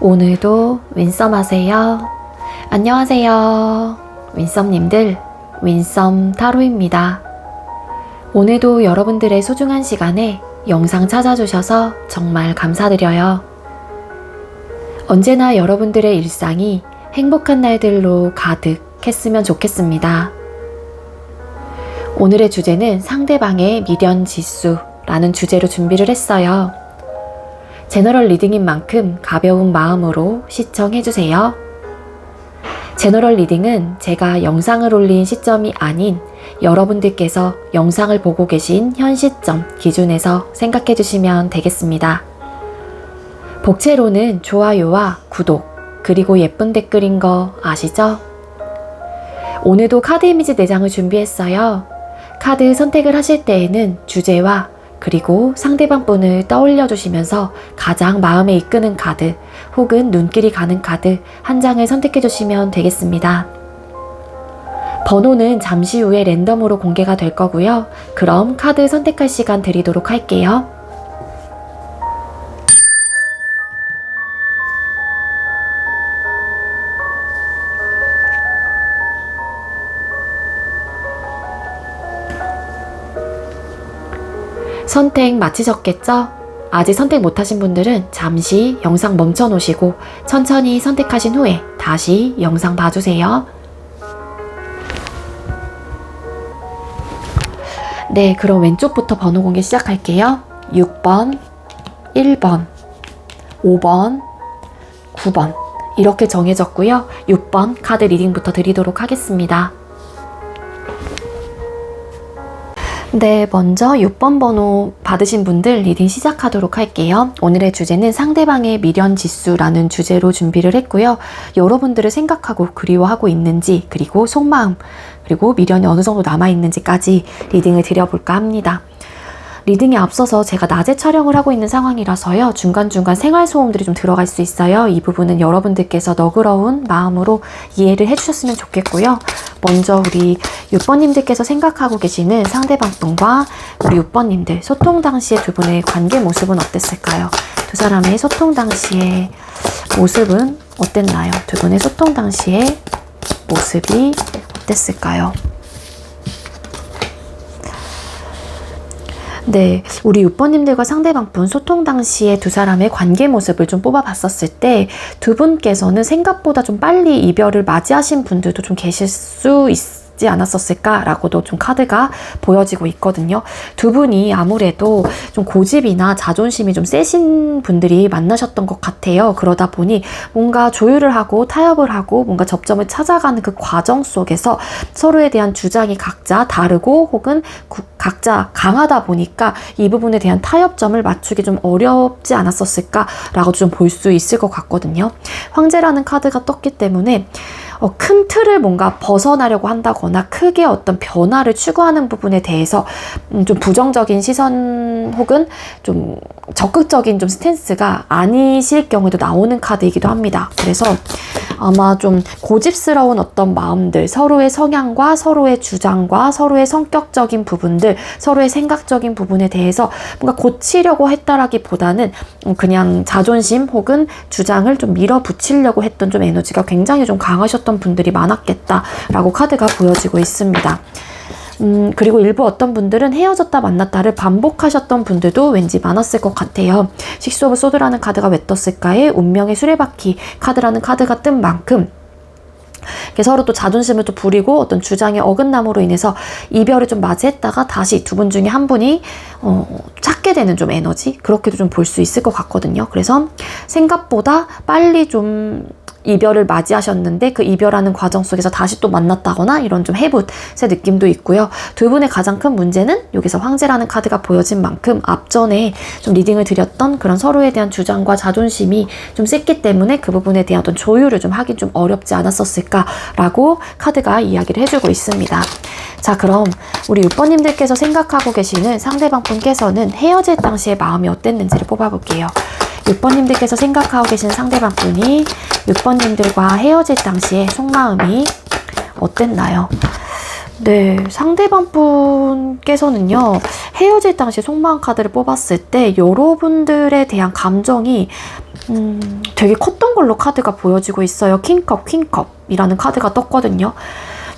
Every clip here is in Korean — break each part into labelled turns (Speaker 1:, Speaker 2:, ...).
Speaker 1: 오늘도 윈썸 하세요. 안녕하세요. 윈썸님들, 윈썸 타로입니다. 오늘도 여러분들의 소중한 시간에 영상 찾아주셔서 정말 감사드려요. 언제나 여러분들의 일상이 행복한 날들로 가득했으면 좋겠습니다. 오늘의 주제는 상대방의 미련 지수라는 주제로 준비를 했어요. 제너럴 리딩인 만큼 가벼운 마음으로 시청해주세요. 제너럴 리딩은 제가 영상을 올린 시점이 아닌 여러분들께서 영상을 보고 계신 현 시점 기준에서 생각해주시면 되겠습니다. 복채로는 좋아요와 구독, 그리고 예쁜 댓글인 거 아시죠? 오늘도 카드 이미지 4장을 준비했어요. 카드 선택을 하실 때에는 주제와 그리고 상대방 분을 떠올려 주시면서 가장 마음에 이끄는 카드 혹은 눈길이 가는 카드 한 장을 선택해 주시면 되겠습니다. 번호는 잠시 후에 랜덤으로 공개가 될 거고요. 그럼 카드 선택할 시간 드리도록 할게요. 선택 마치셨겠죠? 아직 선택 못하신 분들은 잠시 영상 멈춰 놓으시고 천천히 선택하신 후에 다시 영상 봐주세요. 네, 그럼 왼쪽부터 번호 공개 시작할게요. 6번, 1번, 5번, 9번 이렇게 정해졌고요. 6번 카드 리딩부터 드리도록 하겠습니다. 네, 먼저 6번 번호 받으신 분들 리딩 시작하도록 할게요. 오늘의 주제는 상대방의 미련 지수라는 주제로 준비를 했고요. 여러분들을 생각하고 그리워하고 있는지, 그리고 속마음, 그리고 미련이 어느 정도 남아있는지까지 리딩을 드려볼까 합니다. 리딩에 앞서서 제가 낮에 촬영을 하고 있는 상황이라서요. 중간중간 생활소음들이 좀 들어갈 수 있어요. 이 부분은 여러분들께서 너그러운 마음으로 이해를 해주셨으면 좋겠고요. 먼저 우리 6번님들께서 생각하고 계시는 상대방 분과 우리 6번님들 소통 당시의 두 분의 관계 모습은 어땠을까요? 두 사람의 소통 당시의 모습은 어땠나요? 두 분의 소통 당시의 모습이 어땠을까요? 네, 우리 6번님들과 상대방 분 소통 당시에 두 사람의 관계 모습을 좀 뽑아봤었을 때 두 분께서는 생각보다 좀 빨리 이별을 맞이하신 분들도 좀 계실 수 있지 않았었을까라고도 좀 카드가 보여지고 있거든요. 두 분이 아무래도 좀 고집이나 자존심이 좀 세신 분들이 만나셨던 것 같아요. 그러다 보니 뭔가 조율을 하고 타협을 하고 뭔가 접점을 찾아가는 그 과정 속에서 서로에 대한 주장이 각자 다르고 혹은 각자 강하다 보니까 이 부분에 대한 타협점을 맞추기 좀 어렵지 않았었을까라고 좀 볼 수 있을 것 같거든요. 황제라는 카드가 떴기 때문에 큰 틀을 뭔가 벗어나려고 한다거나 크게 어떤 변화를 추구하는 부분에 대해서 좀 부정적인 시선 혹은 좀 적극적인 좀 스탠스가 아니실 경우에도 나오는 카드이기도 합니다. 그래서 아마 좀 고집스러운 어떤 마음들, 서로의 성향과 서로의 주장과 서로의 성격적인 부분들, 서로의 생각적인 부분에 대해서 뭔가 고치려고 했다라기보다는 그냥 자존심 혹은 주장을 좀 밀어붙이려고 했던 좀 에너지가 굉장히 좀 강하셨던 분들이 많았겠다라고 카드가 보여지고 있습니다. 그리고 일부 어떤 분들은 헤어졌다 만났다를 반복하셨던 분들도 왠지 많았을 것 같아요. 식스 오브 소드라는 카드가 왜 떴을까에 운명의 수레바퀴 카드라는 카드가 뜬 만큼 서로 또 자존심을 또 부리고 어떤 주장의 어긋남으로 인해서 이별을 좀 맞이했다가 다시 두 분 중에 한 분이 찾게 되는 좀 에너지, 그렇게도 좀 볼 수 있을 것 같거든요. 그래서 생각보다 빨리 좀 이별을 맞이하셨는데 그 이별하는 과정 속에서 다시 또 만났다거나 이런 좀 해붓의 느낌도 있고요. 두 분의 가장 큰 문제는 여기서 황제라는 카드가 보여진 만큼 앞전에 좀 리딩을 드렸던 그런 서로에 대한 주장과 자존심이 좀 셌기 때문에 그 부분에 대한 어떤 조율을 좀 하긴 좀 어렵지 않았었을까라고 카드가 이야기를 해주고 있습니다. 자, 그럼 우리 6번님들께서 생각하고 계시는 상대방 분께서는 헤어질 당시의 마음이 어땠는지를 뽑아볼게요. 6번님들께서 생각하고 계신 상대방 분이 6번님들과 헤어질 당시에 속마음이 어땠나요? 네, 상대방 분께서는요, 헤어질 당시 속마음 카드를 뽑았을 때 여러분들에 대한 감정이 되게 컸던 걸로 카드가 보여지고 있어요. 킹컵, 퀸컵이라는 카드가 떴거든요.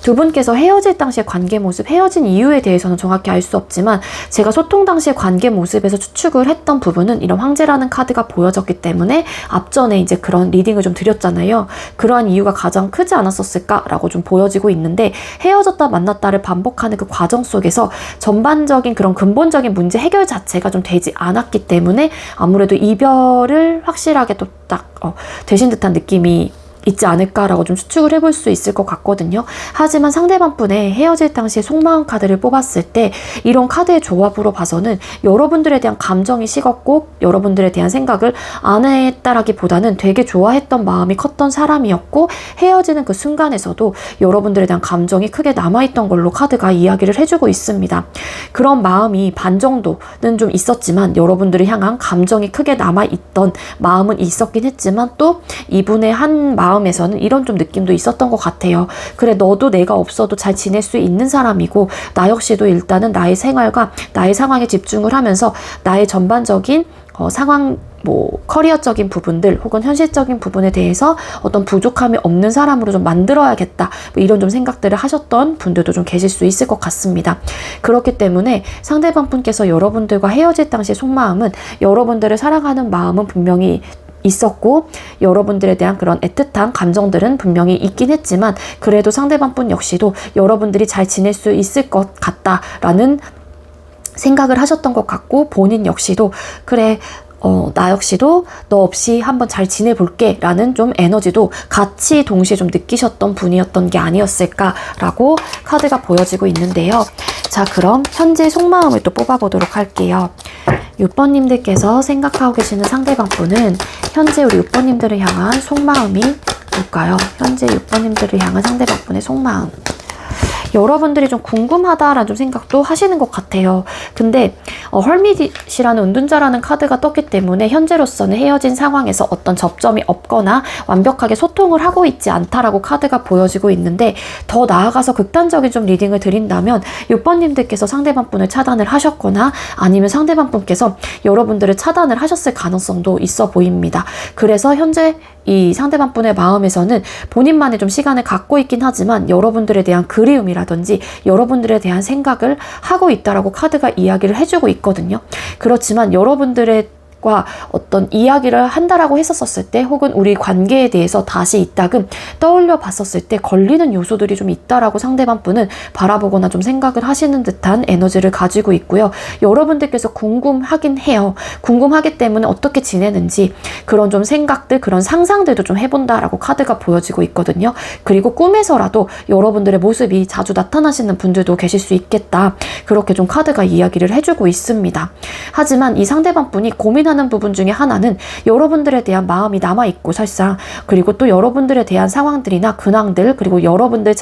Speaker 1: 두 분께서 헤어질 당시의 관계 모습, 헤어진 이유에 대해서는 정확히 알 수 없지만 제가 소통 당시의 관계 모습에서 추측을 했던 부분은 이런 황제라는 카드가 보여졌기 때문에 앞전에 이제 그런 리딩을 좀 드렸잖아요. 그러한 이유가 가장 크지 않았었을까라고 좀 보여지고 있는데 헤어졌다 만났다를 반복하는 그 과정 속에서 전반적인 그런 근본적인 문제 해결 자체가 좀 되지 않았기 때문에 아무래도 이별을 확실하게 또 딱 되신 듯한 느낌이 있지 않을까라고 좀 추측을 해볼 수 있을 것 같거든요. 하지만 상대방 분의 헤어질 당시에 속마음 카드를 뽑았을 때 이런 카드의 조합으로 봐서는 여러분들에 대한 감정이 식었고 여러분들에 대한 생각을 안 했다라기보다는 되게 좋아했던 마음이 컸던 사람이었고 헤어지는 그 순간에서도 여러분들에 대한 감정이 크게 남아있던 걸로 카드가 이야기를 해주고 있습니다. 그런 마음이 반 정도는 좀 있었지만 여러분들을 향한 감정이 크게 남아있던 마음은 있었긴 했지만 또 이분의 한 마음에서는 이런 좀 느낌도 있었던 것 같아요. 그래, 너도 내가 없어도 잘 지낼 수 있는 사람이고 나 역시도 일단은 나의 생활과 나의 상황에 집중을 하면서 나의 전반적인 상황, 커리어적인 부분들 혹은 현실적인 부분에 대해서 어떤 부족함이 없는 사람으로 좀 만들어야겠다. 이런 좀 생각들을 하셨던 분들도 좀 계실 수 있을 것 같습니다. 그렇기 때문에 상대방 분께서 여러분들과 헤어질 당시 속마음은 여러분들을 사랑하는 마음은 분명히 있었고 여러분들에 대한 그런 애틋한 감정들은 분명히 있긴 했지만 그래도 상대방 분 역시도 여러분들이 잘 지낼 수 있을 것 같다라는 생각을 하셨던 것 같고 본인 역시도 그래 나 역시도 너 없이 한번 잘 지내볼게 라는 좀 에너지도 같이 동시에 좀 느끼셨던 분이었던 게 아니었을까라고 카드가 보여지고 있는데요. 자, 그럼 현재 속마음을 또 뽑아보도록 할게요. 6번님들께서 생각하고 계시는 상대방 분은 현재 우리 6번님들을 향한 속마음이 뭘까요? 현재 6번님들을 향한 상대방 분의 속마음. 여러분들이 좀 궁금하다라는 좀 생각도 하시는 것 같아요. 근데 헐밋이라는 은둔자라는 카드가 떴기 때문에 현재로서는 헤어진 상황에서 어떤 접점이 없거나 완벽하게 소통을 하고 있지 않다라고 카드가 보여지고 있는데 더 나아가서 극단적인 좀 리딩을 드린다면 6번님들께서 상대방 분을 차단을 하셨거나 아니면 상대방 분께서 여러분들을 차단을 하셨을 가능성도 있어 보입니다. 그래서 현재 이 상대방 분의 마음에서는 본인만의 좀 시간을 갖고 있긴 하지만 여러분들에 대한 그리움이라든지 여러분들에 대한 생각을 하고 있다라고 카드가 이야기를 해주고 있거든요. 그렇지만 여러분들의 어떤 이야기를 한다라고 했었을 때 혹은 우리 관계에 대해서 다시 이따금 떠올려 봤었을 때 걸리는 요소들이 좀 있다라고 상대방 분은 바라보거나 좀 생각을 하시는 듯한 에너지를 가지고 있고요. 여러분들께서 궁금하긴 해요. 궁금하기 때문에 어떻게 지내는지 그런 좀 생각들, 그런 상상들도 좀 해본다라고 카드가 보여지고 있거든요. 그리고 꿈에서라도 여러분들의 모습이 자주 나타나시는 분들도 계실 수 있겠다. 그렇게 좀 카드가 이야기를 해주고 있습니다. 하지만 이 상대방 분이 고민하는 부분 중에 하나는 여러분들에 대한 마음이 남아있고 설상 그리고 또 여러분들에 대한 상황들이나 근황들 그리고 여러분들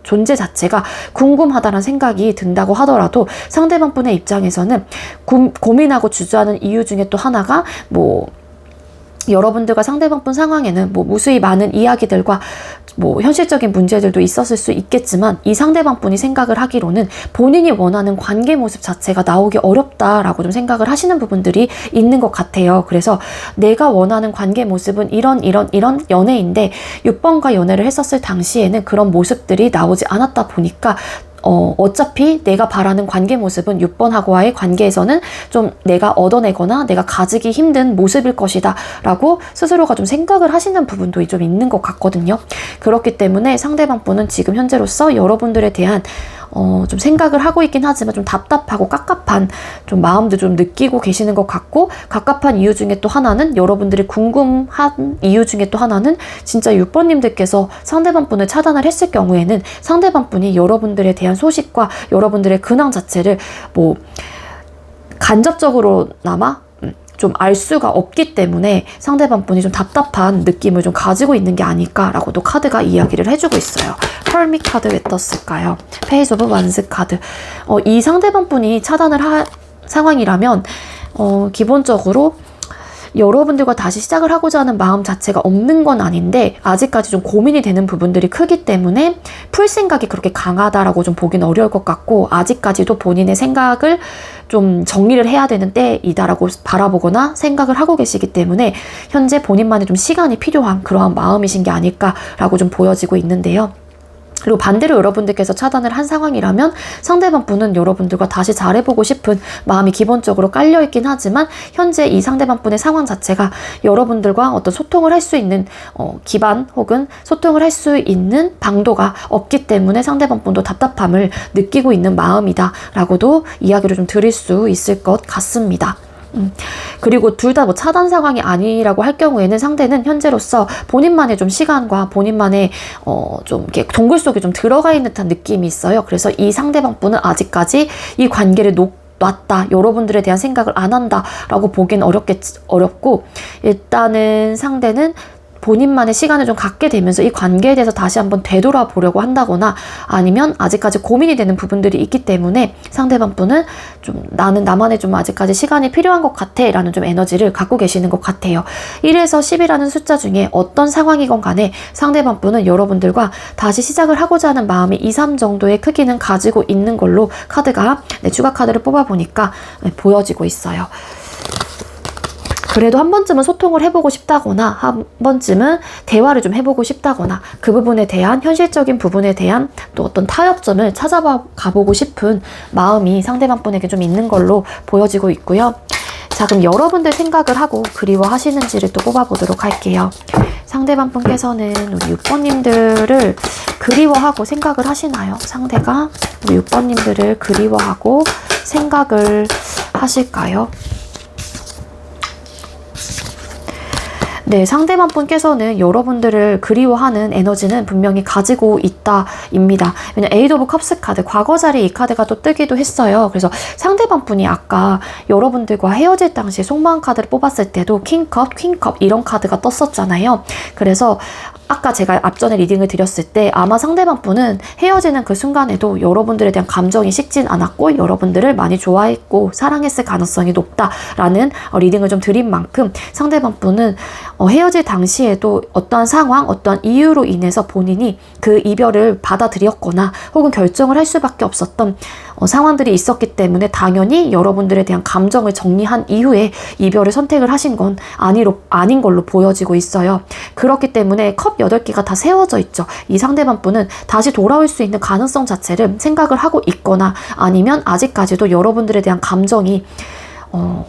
Speaker 1: 존재 자체가 궁금하다는 생각이 든다고 하더라도 상대방 분의 입장에서는 고민하고 주저하는 이유 중에 또 하나가 여러분들과 상대방 분 상황에는 무수히 많은 이야기들과 현실적인 문제들도 있었을 수 있겠지만 이 상대방 분이 생각을 하기로는 본인이 원하는 관계 모습 자체가 나오기 어렵다라고 좀 생각을 하시는 부분들이 있는 것 같아요. 그래서 내가 원하는 관계 모습은 이런 연애인데 6번과 연애를 했었을 당시에는 그런 모습들이 나오지 않았다 보니까 어차피 내가 바라는 관계 모습은 6번하고와의 관계에서는 좀 내가 얻어내거나 내가 가지기 힘든 모습일 것이다 라고 스스로가 좀 생각을 하시는 부분도 좀 있는 것 같거든요. 그렇기 때문에 상대방 분은 지금 현재로서 여러분들에 대한 좀 생각을 하고 있긴 하지만 좀 답답하고 깝깝한 좀 마음도 좀 느끼고 계시는 것 같고 갑갑한 이유 중에 또 하나는 여러분들이 궁금한 이유 중에 또 하나는 진짜 6번님들께서 상대방 분을 차단을 했을 경우에는 상대방 분이 여러분들에 대한 소식과 여러분들의 근황 자체를 간접적으로나마 좀 알 수가 없기 때문에 상대방 분이 좀 답답한 느낌을 좀 가지고 있는 게 아닐까라고도 카드가 이야기를 해주고 있어요. 펄밋 카드 왜 떴을까요? 페이스 오브 완스 카드. 이 상대방 분이 차단을 한 상황이라면 기본적으로 여러분들과 다시 시작을 하고자 하는 마음 자체가 없는 건 아닌데 아직까지 좀 고민이 되는 부분들이 크기 때문에 풀 생각이 그렇게 강하다라고 좀 보기는 어려울 것 같고, 아직까지도 본인의 생각을 좀 정리를 해야 되는 때이다라고 바라보거나 생각을 하고 계시기 때문에 현재 본인만의 좀 시간이 필요한 그러한 마음이신 게 아닐까라고 좀 보여지고 있는데요. 그리고 반대로 여러분들께서 차단을 한 상황이라면 상대방 분은 여러분들과 다시 잘해보고 싶은 마음이 기본적으로 깔려있긴 하지만 현재 이 상대방 분의 상황 자체가 여러분들과 어떤 소통을 할 수 있는 기반 혹은 소통을 할 수 있는 방도가 없기 때문에 상대방 분도 답답함을 느끼고 있는 마음이다 라고도 이야기를 좀 드릴 수 있을 것 같습니다. 그리고 둘 다 뭐 차단 상황이 아니라고 할 경우에는 상대는 현재로서 본인만의 좀 시간과 본인만의 좀 이렇게 동굴 속에 좀 들어가 있는 듯한 느낌이 있어요. 그래서 이 상대방 분은 아직까지 이 관계를 놨다, 여러분들에 대한 생각을 안 한다 라고 보기는 어렵고, 일단은 상대는 본인만의 시간을 좀 갖게 되면서 이 관계에 대해서 다시 한번 되돌아보려고 한다거나 아니면 아직까지 고민이 되는 부분들이 있기 때문에 상대방 분은 좀 나는 나만의 좀 아직까지 시간이 필요한 것 같아 라는 좀 에너지를 갖고 계시는 것 같아요. 1에서 10이라는 숫자 중에 어떤 상황이건 간에 상대방 분은 여러분들과 다시 시작을 하고자 하는 마음이 2, 3 정도의 크기는 가지고 있는 걸로 카드가 추가 카드를 뽑아보니까 보여지고 있어요. 그래도 한 번쯤은 소통을 해보고 싶다거나 한 번쯤은 대화를 좀 해보고 싶다거나 그 부분에 대한 현실적인 부분에 대한 또 어떤 타협점을 찾아가보고 싶은 마음이 상대방 분에게 좀 있는 걸로 보여지고 있고요. 자, 그럼 여러분들 생각을 하고 그리워하시는지를 또 뽑아보도록 할게요. 상대방 분께서는 우리 6번님들을 그리워하고 생각을 하시나요? 상대가 우리 6번님들을 그리워하고 생각을 하실까요? 네, 상대방 분께서는 여러분들을 그리워하는 에너지는 분명히 가지고 있다입니다. 왜냐면 에이드 오브 컵스 카드, 과거 자리에 이 카드가 또 뜨기도 했어요. 그래서 상대방 분이 아까 여러분들과 헤어질 당시에 속마음 카드를 뽑았을 때도 킹컵, 퀸컵 이런 카드가 떴었잖아요. 그래서 아까 제가 앞전에 리딩을 드렸을 때 아마 상대방 분은 헤어지는 그 순간에도 여러분들에 대한 감정이 식진 않았고 여러분들을 많이 좋아했고 사랑했을 가능성이 높다라는 리딩을 좀 드린 만큼 상대방 분은 헤어질 당시에도 어떠한 상황, 어떠한 이유로 인해서 본인이 그 이별을 받아들였거나 혹은 결정을 할 수밖에 없었던 상황들이 있었기 때문에 당연히 여러분들에 대한 감정을 정리한 이후에 이별을 선택을 하신 건 아닌 걸로 보여지고 있어요. 그렇기 때문에 컵 8개가 다 세워져 있죠. 이 상대방 분은 다시 돌아올 수 있는 가능성 자체를 생각을 하고 있거나 아니면 아직까지도 여러분들에 대한 감정이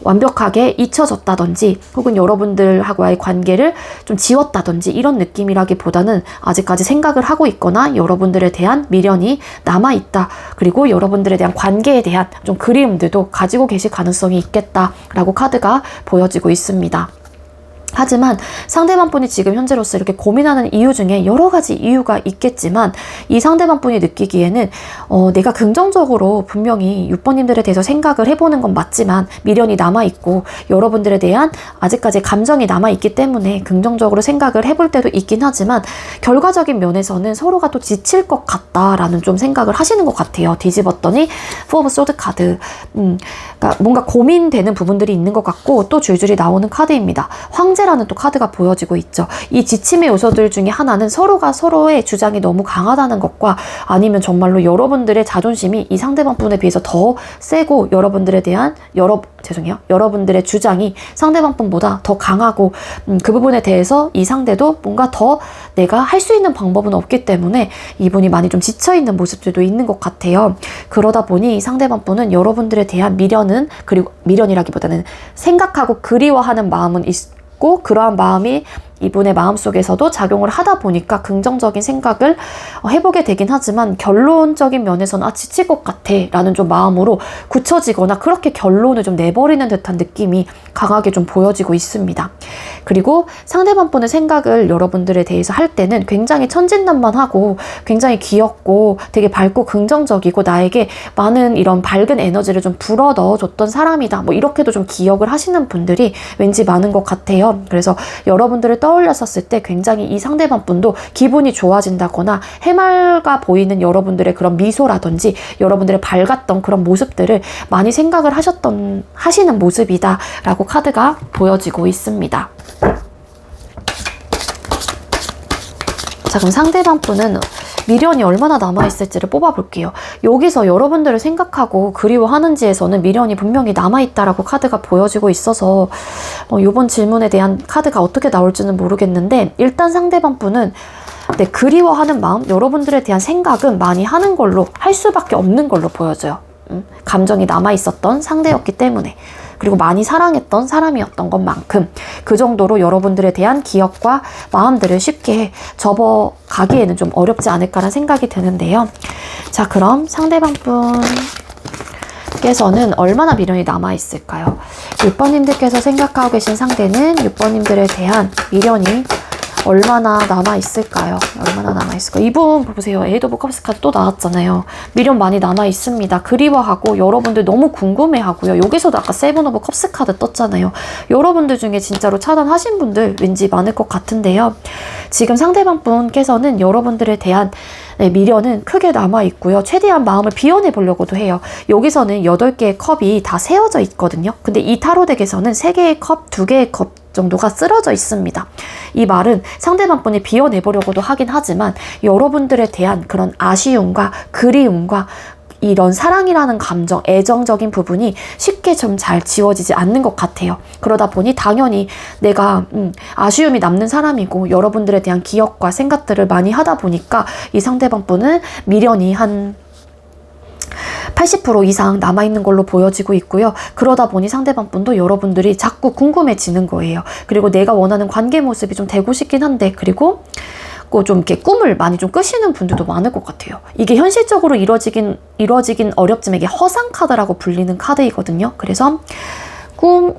Speaker 1: 완벽하게 잊혀졌다든지 혹은 여러분들하고의 관계를 좀 지웠다든지 이런 느낌이라기보다는 아직까지 생각을 하고 있거나 여러분들에 대한 미련이 남아있다. 그리고 여러분들에 대한 관계에 대한 좀 그리움들도 가지고 계실 가능성이 있겠다라고 카드가 보여지고 있습니다. 하지만 상대방 분이 지금 현재로서 이렇게 고민하는 이유 중에 여러 가지 이유가 있겠지만 이 상대방 분이 느끼기에는 내가 긍정적으로 분명히 6번님들에 대해서 생각을 해보는 건 맞지만 미련이 남아있고 여러분들에 대한 아직까지 감정이 남아있기 때문에 긍정적으로 생각을 해볼 때도 있긴 하지만 결과적인 면에서는 서로가 또 지칠 것 같다라는 좀 생각을 하시는 것 같아요. 뒤집었더니 포 오브 소드 카드, 그러니까 뭔가 고민되는 부분들이 있는 것 같고 또 줄줄이 나오는 카드입니다. 황제라는 또 카드가 보여지고 있죠. 이 지침의 요소들 중에 하나는 서로가 서로의 주장이 너무 강하다는 것과 아니면 정말로 여러분들의 자존심이 이 상대방 분에 비해서 더 세고 여러분들에 대한 여러분들의 주장이 상대방 분보다 더 강하고 그 부분에 대해서 이 상대도 뭔가 더 내가 할 수 있는 방법은 없기 때문에 이분이 많이 좀 지쳐있는 모습들도 있는 것 같아요. 그러다 보니 상대방 분은 여러분들에 대한 미련은, 그리고 미련이라기보다는 생각하고 그리워하는 마음은 있고 그러한 마음이 이분의 마음속에서도 작용을 하다 보니까 긍정적인 생각을 해보게 되긴 하지만 결론적인 면에서는 지칠 것 같아 라는 좀 마음으로 굳혀지거나 그렇게 결론을 좀 내버리는 듯한 느낌이 강하게 좀 보여지고 있습니다. 그리고 상대방 분의 생각을 여러분들에 대해서 할 때는 굉장히 천진난만하고 굉장히 귀엽고 되게 밝고 긍정적이고 나에게 많은 이런 밝은 에너지를 좀 불어 넣어줬던 사람이다, 뭐 이렇게도 좀 기억을 하시는 분들이 왠지 많은 것 같아요. 그래서 여러분들을 떠올렸었을 때 굉장히 이 상대방 분도 기분이 좋아진다거나 해맑아 보이는 여러분들의 그런 미소라든지 여러분들의 밝았던 그런 모습들을 많이 생각을 하시는 모습이다 라고 카드가 보여지고 있습니다. 자, 그럼 상대방 분은 미련이 얼마나 남아있을지를 뽑아볼게요. 여기서 여러분들을 생각하고 그리워하는지에서는 미련이 분명히 남아있다라고 카드가 보여지고 있어서 이번 질문에 대한 카드가 어떻게 나올지는 모르겠는데, 일단 상대방 분은 그리워하는 마음, 여러분들에 대한 생각은 많이 하는 걸로, 할 수밖에 없는 걸로 보여져요. 감정이 남아있었던 상대였기 때문에, 그리고 많이 사랑했던 사람이었던 것만큼 그 정도로 여러분들에 대한 기억과 마음들을 쉽게 접어가기에는 좀 어렵지 않을까라는 생각이 드는데요. 자, 그럼 상대방 분께서는 얼마나 미련이 남아있을까요? 6번님들께서 생각하고 계신 상대는 6번님들에 대한 미련이 얼마나 남아있을까요? 얼마나 남아있을까요? 이분 보세요. 에이드 오브 컵스 카드 또 나왔잖아요. 미련 많이 남아있습니다. 그리워하고 여러분들 너무 궁금해하고요. 여기서도 아까 세븐 오브 컵스 카드 떴잖아요. 여러분들 중에 진짜로 차단하신 분들 왠지 많을 것 같은데요. 지금 상대방 분께서는 여러분들에 대한 미련은 크게 남아있고요. 최대한 마음을 비워내 보려고도 해요. 여기서는 8개의 컵이 다 세워져 있거든요. 근데 이 타로덱에서는 3개의 컵, 2개의 컵 정도가 쓰러져 있습니다. 이 말은 상대방 분이 비워내보려고도 하긴 하지만 여러분들에 대한 그런 아쉬움과 그리움과 이런 사랑이라는 감정, 애정적인 부분이 쉽게 좀 잘 지워지지 않는 것 같아요. 그러다 보니 당연히 내가 아쉬움이 남는 사람이고 여러분들에 대한 기억과 생각들을 많이 하다 보니까 이 상대방 분은 미련이 한 80% 이상 남아있는 걸로 보여지고 있고요. 그러다 보니 상대방 분도 여러분들이 자꾸 궁금해지는 거예요. 그리고 내가 원하는 관계 모습이 좀 되고 싶긴 한데, 그리고 좀 이렇게 꿈을 많이 좀 끄시는 분들도 많을 것 같아요. 이게 현실적으로 이루어지긴 어렵지만 이게 허상 카드라고 불리는 카드이거든요. 그래서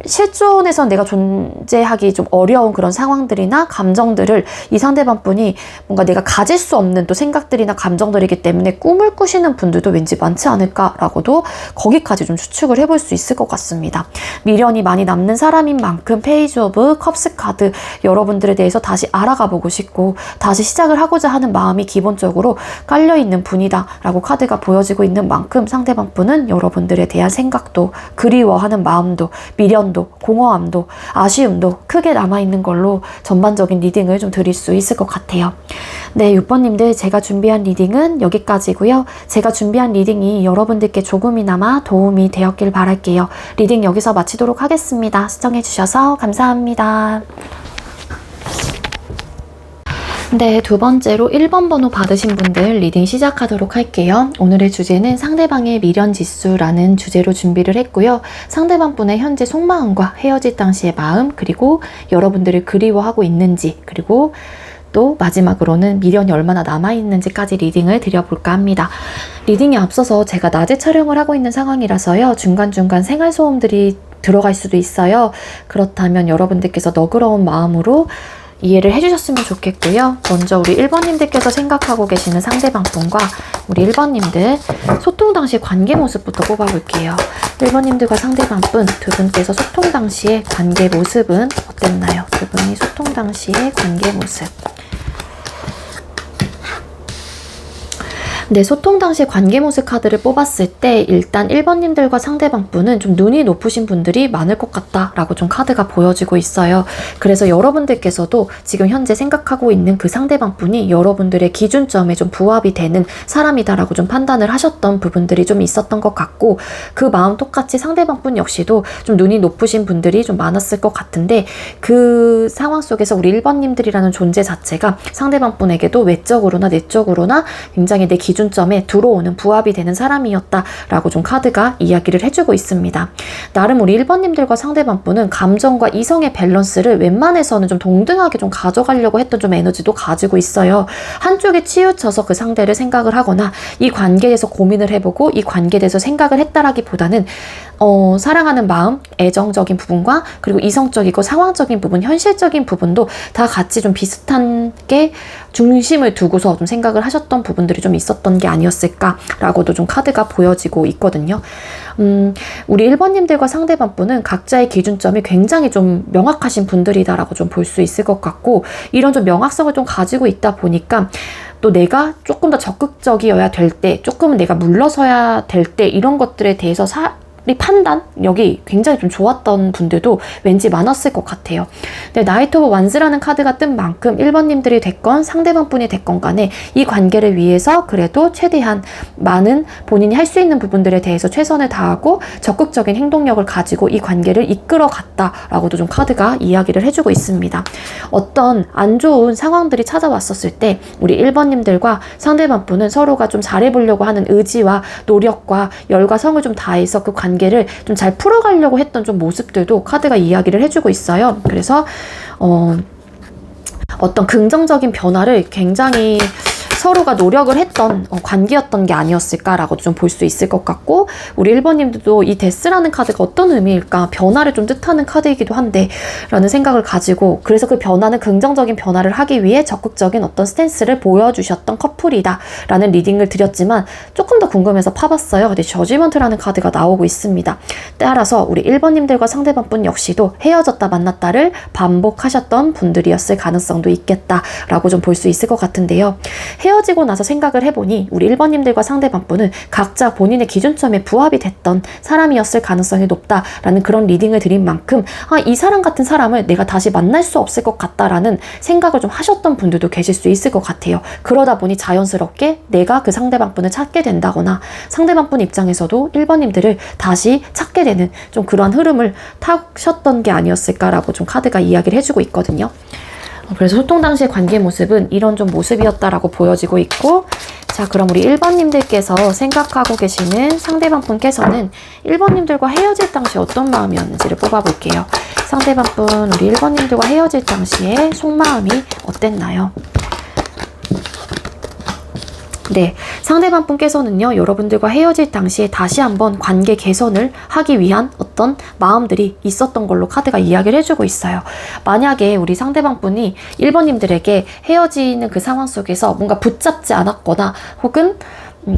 Speaker 1: 실존에서 내가 존재하기 좀 어려운 그런 상황들이나 감정들을 이 상대방 분이 뭔가 내가 가질 수 없는 또 생각들이나 감정들이기 때문에 꿈을 꾸시는 분들도 왠지 많지 않을까라고도 거기까지 좀 추측을 해볼 수 있을 것 같습니다. 미련이 많이 남는 사람인 만큼 페이지 오브 컵스 카드, 여러분들에 대해서 다시 알아가 보고 싶고 다시 시작을 하고자 하는 마음이 기본적으로 깔려있는 분이다 라고 카드가 보여지고 있는 만큼 상대방 분은 여러분들에 대한 생각도 그리워하는 마음도 미련도 공허함도 아쉬움도 크게 남아있는 걸로 전반적인 리딩을 좀 드릴 수 있을 것 같아요. 네, 6번님들 제가 준비한 리딩은 여기까지고요. 제가 준비한 리딩이 여러분들께 조금이나마 도움이 되었길 바랄게요. 리딩 여기서 마치도록 하겠습니다. 시청해주셔서 감사합니다. 네, 두 번째로 1번 번호 받으신 분들 리딩 시작하도록 할게요. 오늘의 주제는 상대방의 미련지수라는 주제로 준비를 했고요. 상대방 분의 현재 속마음과 헤어질 당시의 마음, 그리고 여러분들을 그리워하고 있는지, 그리고 또 마지막으로는 미련이 얼마나 남아있는지까지 리딩을 드려볼까 합니다. 리딩에 앞서서 제가 낮에 촬영을 하고 있는 상황이라서요. 중간중간 생활소음들이 들어갈 수도 있어요. 그렇다면 여러분들께서 너그러운 마음으로 이해를 해주셨으면 좋겠고요. 먼저 우리 1번님들께서 생각하고 계시는 상대방 분과 우리 1번님들 소통 당시 관계 모습부터 뽑아볼게요. 1번님들과 상대방 분 두 분께서 소통 당시의 관계 모습은 어땠나요? 두 분이 소통 당시의 관계 모습. 네, 소통 당시 관계 모습 카드를 뽑았을 때 일단 1번님들과 상대방 분은 좀 눈이 높으신 분들이 많을 것 같다라고 좀 카드가 보여지고 있어요. 그래서 여러분들께서도 지금 현재 생각하고 있는 그 상대방 분이 여러분들의 기준점에 좀 부합이 되는 사람이다라고 좀 판단을 하셨던 부분들이 좀 있었던 것 같고, 그 마음 똑같이 상대방 분 역시도 좀 눈이 높으신 분들이 좀 많았을 것 같은데, 그 상황 속에서 우리 1번님들이라는 존재 자체가 상대방 분에게도 외적으로나 내적으로나 굉장히 내 기준점에 들어오는 부합이 되는 사람이었다라고 좀 카드가 이야기를 해주고 있습니다. 나름 우리 1번님들과 상대방 분은 감정과 이성의 밸런스를 웬만해서는 좀 동등하게 좀 가져가려고 했던 좀 에너지도 가지고 있어요. 한쪽에 치우쳐서 그 상대를 생각을 하거나 이 관계에 대해서 고민을 해보고 이 관계에 대해서 생각을 했다라기보다는 사랑하는 마음, 애정적인 부분과 그리고 이성적이고 상황적인 부분, 현실적인 부분도 다 같이 좀 비슷한 게 중심을 두고서 좀 생각을 하셨던 부분들이 좀 있었던 있었던 게 아니었을까라고도 좀 카드가 보여지고 있거든요. 우리 1번님들과 상대방 분은 각자의 기준점이 굉장히 좀 명확하신 분들이다라고 좀 볼 수 있을 것 같고, 이런 좀 명확성을 좀 가지고 있다 보니까 또 내가 조금 더 적극적이어야 될 때, 조금은 내가 물러서야 될 때, 이런 것들에 대해서 판단력이 굉장히 좀 좋았던 분들도 왠지 많았을 것 같아요. 근데 나이트 오브 완스라는 카드가 뜬 만큼 1번님들이 됐건 상대방 분이 됐건 간에 이 관계를 위해서 그래도 최대한 많은 본인이 할 수 있는 부분들에 대해서 최선을 다하고 적극적인 행동력을 가지고 이 관계를 이끌어 갔다라고도 좀 카드가 이야기를 해주고 있습니다. 어떤 안 좋은 상황들이 찾아왔었을 때 우리 1번님들과 상대방 분은 서로가 좀 잘해보려고 하는 의지와 노력과 열과 성을 좀 다해서 그 관계를 좀 잘 풀어가려고 했던 좀 모습들도 카드가 이야기를 해주고 있어요. 그래서 어떤 긍정적인 변화를 굉장히 서로가 노력을 했던 관계였던 게 아니었을까라고 좀 볼 수 있을 것 같고, 우리 1번님들도 이 데스라는 카드가 어떤 의미일까, 변화를 좀 뜻하는 카드이기도 한데 라는 생각을 가지고, 그래서 그 변화는 긍정적인 변화를 하기 위해 적극적인 어떤 스탠스를 보여주셨던 커플이다 라는 리딩을 드렸지만, 조금 더 궁금해서 파봤어요. 근데 저지먼트라는 카드가 나오고 있습니다. 따라서 우리 1번님들과 상대방 분 역시도 헤어졌다 만났다를 반복하셨던 분들이었을 가능성도 있겠다라고 좀 볼 수 있을 것 같은데요. 헤어지고 나서 생각을 해보니 우리 1번님들과 상대방 분은 각자 본인의 기준점에 부합이 됐던 사람이었을 가능성이 높다라는 그런 리딩을 드린 만큼, 이 사람 같은 사람을 내가 다시 만날 수 없을 것 같다라는 생각을 좀 하셨던 분들도 계실 수 있을 것 같아요. 그러다 보니 자연스럽게 내가 그 상대방 분을 찾게 된다거나 상대방 분 입장에서도 1번님들을 다시 찾게 되는 좀 그러한 흐름을 타셨던 게 아니었을까라고 좀 카드가 이야기를 해주고 있거든요. 그래서 소통 당시의 관계 모습은 이런 좀 모습이었다라고 보여지고 있고, 자, 그럼 우리 1번님들께서 생각하고 계시는 상대방 분께서는 1번님들과 헤어질 당시 어떤 마음이었는지를 뽑아볼게요. 상대방 분, 우리 1번님들과 헤어질 당시에 속마음이 어땠나요? 네, 상대방 분께서는요, 여러분들과 헤어질 당시에 다시 한번 관계 개선을 하기 위한 어떤 마음들이 있었던 걸로 카드가 이야기를 해주고 있어요. 만약에 우리 상대방 분이 1번님들에게 헤어지는 그 상황 속에서 뭔가 붙잡지 않았거나 혹은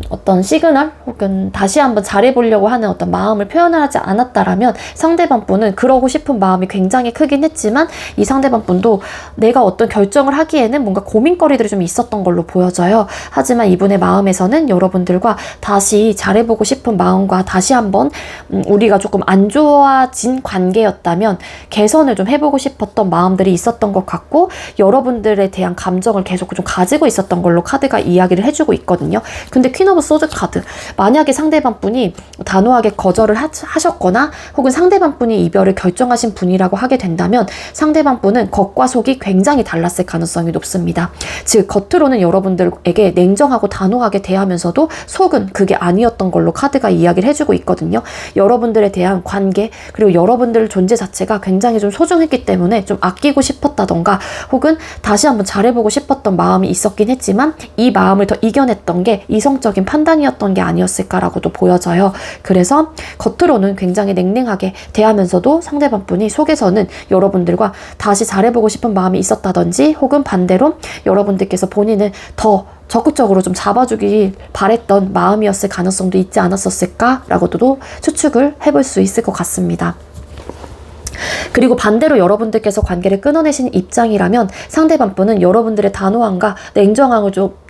Speaker 1: 어떤 시그널 혹은 다시 한번 잘해보려고 하는 어떤 마음을 표현하지 않았다라면 상대방 분은 그러고 싶은 마음이 굉장히 크긴 했지만 이 상대방 분도 내가 어떤 결정을 하기에는 뭔가 고민거리들이 좀 있었던 걸로 보여져요. 하지만 이분의 마음에서는 여러분들과 다시 잘해보고 싶은 마음과 다시 한번 우리가 조금 안 좋아진 관계였다면 개선을 좀 해보고 싶었던 마음들이 있었던 것 같고, 여러분들에 대한 감정을 계속 좀 가지고 있었던 걸로 카드가 이야기를 해주고 있거든요. 근데 퀸 오브 소드 카드, 만약에 상대방 분이 단호하게 거절을 하셨거나 혹은 상대방 분이 이별을 결정하신 분이라고 하게 된다면 상대방 분은 겉과 속이 굉장히 달랐을 가능성이 높습니다. 즉 겉으로는 여러분들에게 냉정하고 단호하게 대하면서도 속은 그게 아니었던 걸로 카드가 이야기를 해주고 있거든요. 여러분들에 대한 관계 그리고 여러분들 존재 자체가 굉장히 좀 소중했기 때문에 좀 아끼고 싶었다던가 혹은 다시 한번 잘해보고 싶었던 마음이 있었긴 했지만 이 마음을 더 이겨냈던 게 이성적인 판단이었던 게 아니었을까라고도 보여져요. 그래서 겉으로는 굉장히 냉랭하게 대하면서도 상대방 분이 속에서는 여러분들과 다시 잘해보고 싶은 마음이 있었다든지 혹은 반대로 여러분들께서 본인을 더 적극적으로 좀 잡아주길 바랬던 마음이었을 가능성도 있지 않았었을까라고도 추측을 해볼 수 있을 것 같습니다. 그리고 반대로 여러분들께서 관계를 끊어내신 입장이라면 상대방 분은 여러분들의 단호함과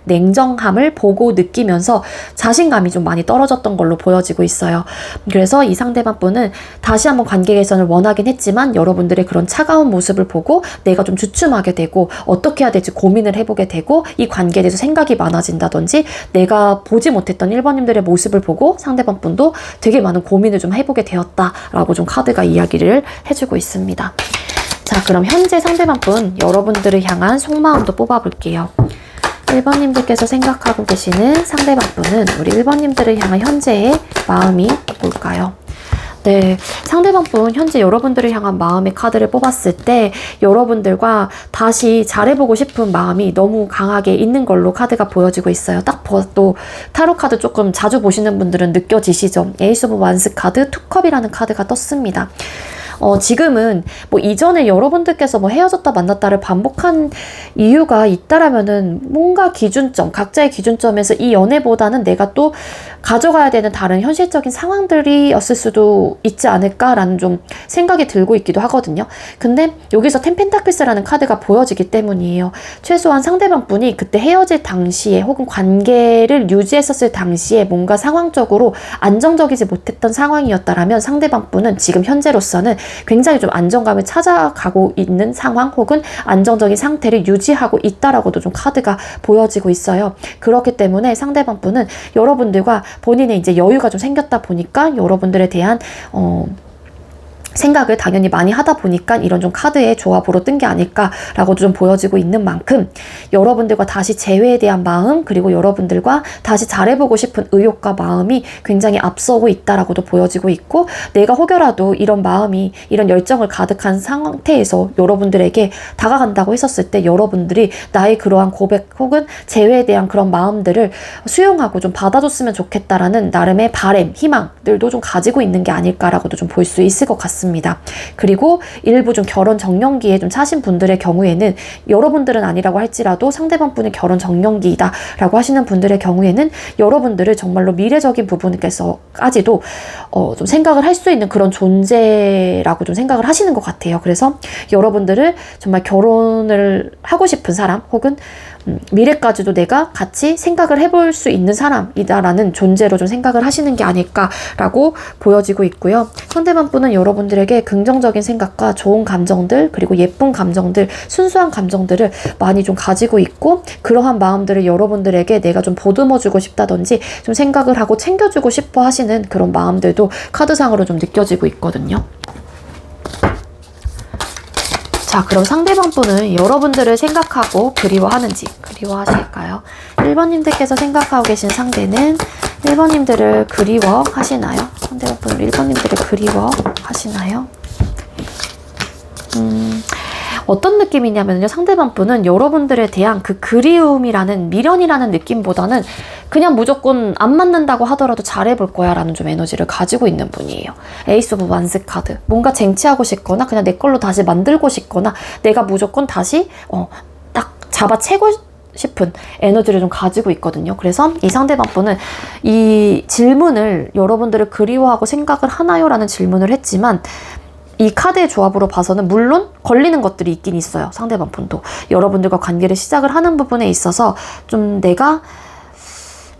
Speaker 1: 냉정함을 보고 느끼면서 자신감이 좀 많이 떨어졌던 걸로 보여지고 있어요. 그래서 이 상대방 분은 다시 한번 관계 개선을 원하긴 했지만 여러분들의 그런 차가운 모습을 보고 내가 좀 주춤하게 되고 어떻게 해야 될지 고민을 해보게 되고 이 관계에 대해서 생각이 많아진다든지 내가 보지 못했던 1번님들의 모습을 보고 상대방 분도 되게 많은 고민을 좀 해보게 되었다라고 좀 카드가 이야기를 해주고 있습니다. 자, 그럼 현재 상대방 분 여러분들을 향한 속마음도 뽑아볼게요. 1번님들께서 생각하고 계시는 상대방 분은 우리 1번님들을 향한 현재의 마음이 뭘까요? 네, 상대방 분 현재 여러분들을 향한 마음의 카드를 뽑았을 때 여러분들과 다시 잘해보고 싶은 마음이 너무 강하게 있는 걸로 카드가 보여지고 있어요. 딱 봐도 타로 카드 조금 자주 보시는 분들은 느껴지시죠? 에이스 오브 완스 카드, 투컵이라는 카드가 떴습니다. 지금은 뭐 이전에 여러분들께서 뭐 헤어졌다 만났다를 반복한 이유가 있다라면은 뭔가 기준점, 각자의 기준점에서 이 연애보다는 내가 또 가져가야 되는 다른 현실적인 상황들이었을 수도 있지 않을까라는 좀 생각이 들고 있기도 하거든요. 근데 여기서 텐 펜타클스라는 카드가 보여지기 때문이에요. 최소한 상대방 분이 그때 헤어질 당시에 혹은 관계를 유지했었을 당시에 뭔가 상황적으로 안정적이지 못했던 상황이었다라면 상대방 분은 지금 현재로서는 굉장히 좀 안정감을 찾아가고 있는 상황 혹은 안정적인 상태를 유지하고 있다라고도 좀 카드가 보여지고 있어요. 그렇기 때문에 상대방 분은 여러분들과 본인의 이제 여유가 좀 생겼다 보니까 여러분들에 대한 생각을 당연히 많이 하다 보니까 이런 좀 카드의 조합으로 뜬 게 아닐까라고도 좀 보여지고 있는 만큼 여러분들과 다시 재회에 대한 마음 그리고 여러분들과 다시 잘해보고 싶은 의욕과 마음이 굉장히 앞서고 있다라고도 보여지고 있고 내가 혹여라도 이런 마음이 이런 열정을 가득한 상태에서 여러분들에게 다가간다고 했었을 때 여러분들이 나의 그러한 고백 혹은 재회에 대한 그런 마음들을 수용하고 좀 받아줬으면 좋겠다라는 나름의 바람, 희망들도 좀 가지고 있는 게 아닐까라고도 좀 볼 수 있을 것 같습니다. 그리고 일부 좀 결혼 정년기에 좀 차신 분들의 경우에는 여러분들은 아니라고 할지라도 상대방 분의 결혼 정년기이다 라고 하시는 분들의 경우에는 여러분들을 정말로 미래적인 부분에서까지도 좀 생각을 할 수 있는 그런 존재라고 좀 생각을 하시는 것 같아요. 그래서 여러분들을 정말 결혼을 하고 싶은 사람 혹은 미래까지도 내가 같이 생각을 해볼 수 있는 사람이다라는 존재로 좀 생각을 하시는 게 아닐까라고 보여지고 있고요. 상대방 분은 여러분들에게 긍정적인 생각과 좋은 감정들 그리고 예쁜 감정들, 순수한 감정들을 많이 좀 가지고 있고 그러한 마음들을 여러분들에게 내가 좀 보듬어주고 싶다든지 좀 생각을 하고 챙겨주고 싶어 하시는 그런 마음들도 카드상으로 좀 느껴지고 있거든요. 자, 그럼 상대방 분은 여러분들을 생각하고 그리워하는지 그리워하실까요? 1번님들께서 생각하고 계신 상대는 1번님들을 그리워하시나요? 상대방 분은 1번님들을 그리워하시나요? 어떤 느낌이냐면요. 상대방 분은 여러분들에 대한 그 그리움이라는 미련이라는 느낌보다는 그냥 무조건 안 맞는다고 하더라도 잘해볼 거야 라는 좀 에너지를 가지고 있는 분이에요. 에이스 오브 완스 카드. 뭔가 쟁취하고 싶거나 그냥 내 걸로 다시 만들고 싶거나 내가 무조건 다시 딱 잡아채고 싶은 에너지를 좀 가지고 있거든요. 그래서 이 상대방 분은 이 질문을 여러분들을 그리워하고 생각을 하나요? 라는 질문을 했지만 이 카드의 조합으로 봐서는 물론 걸리는 것들이 있긴 있어요. 상대방 분도. 여러분들과 관계를 시작을 하는 부분에 있어서 좀 내가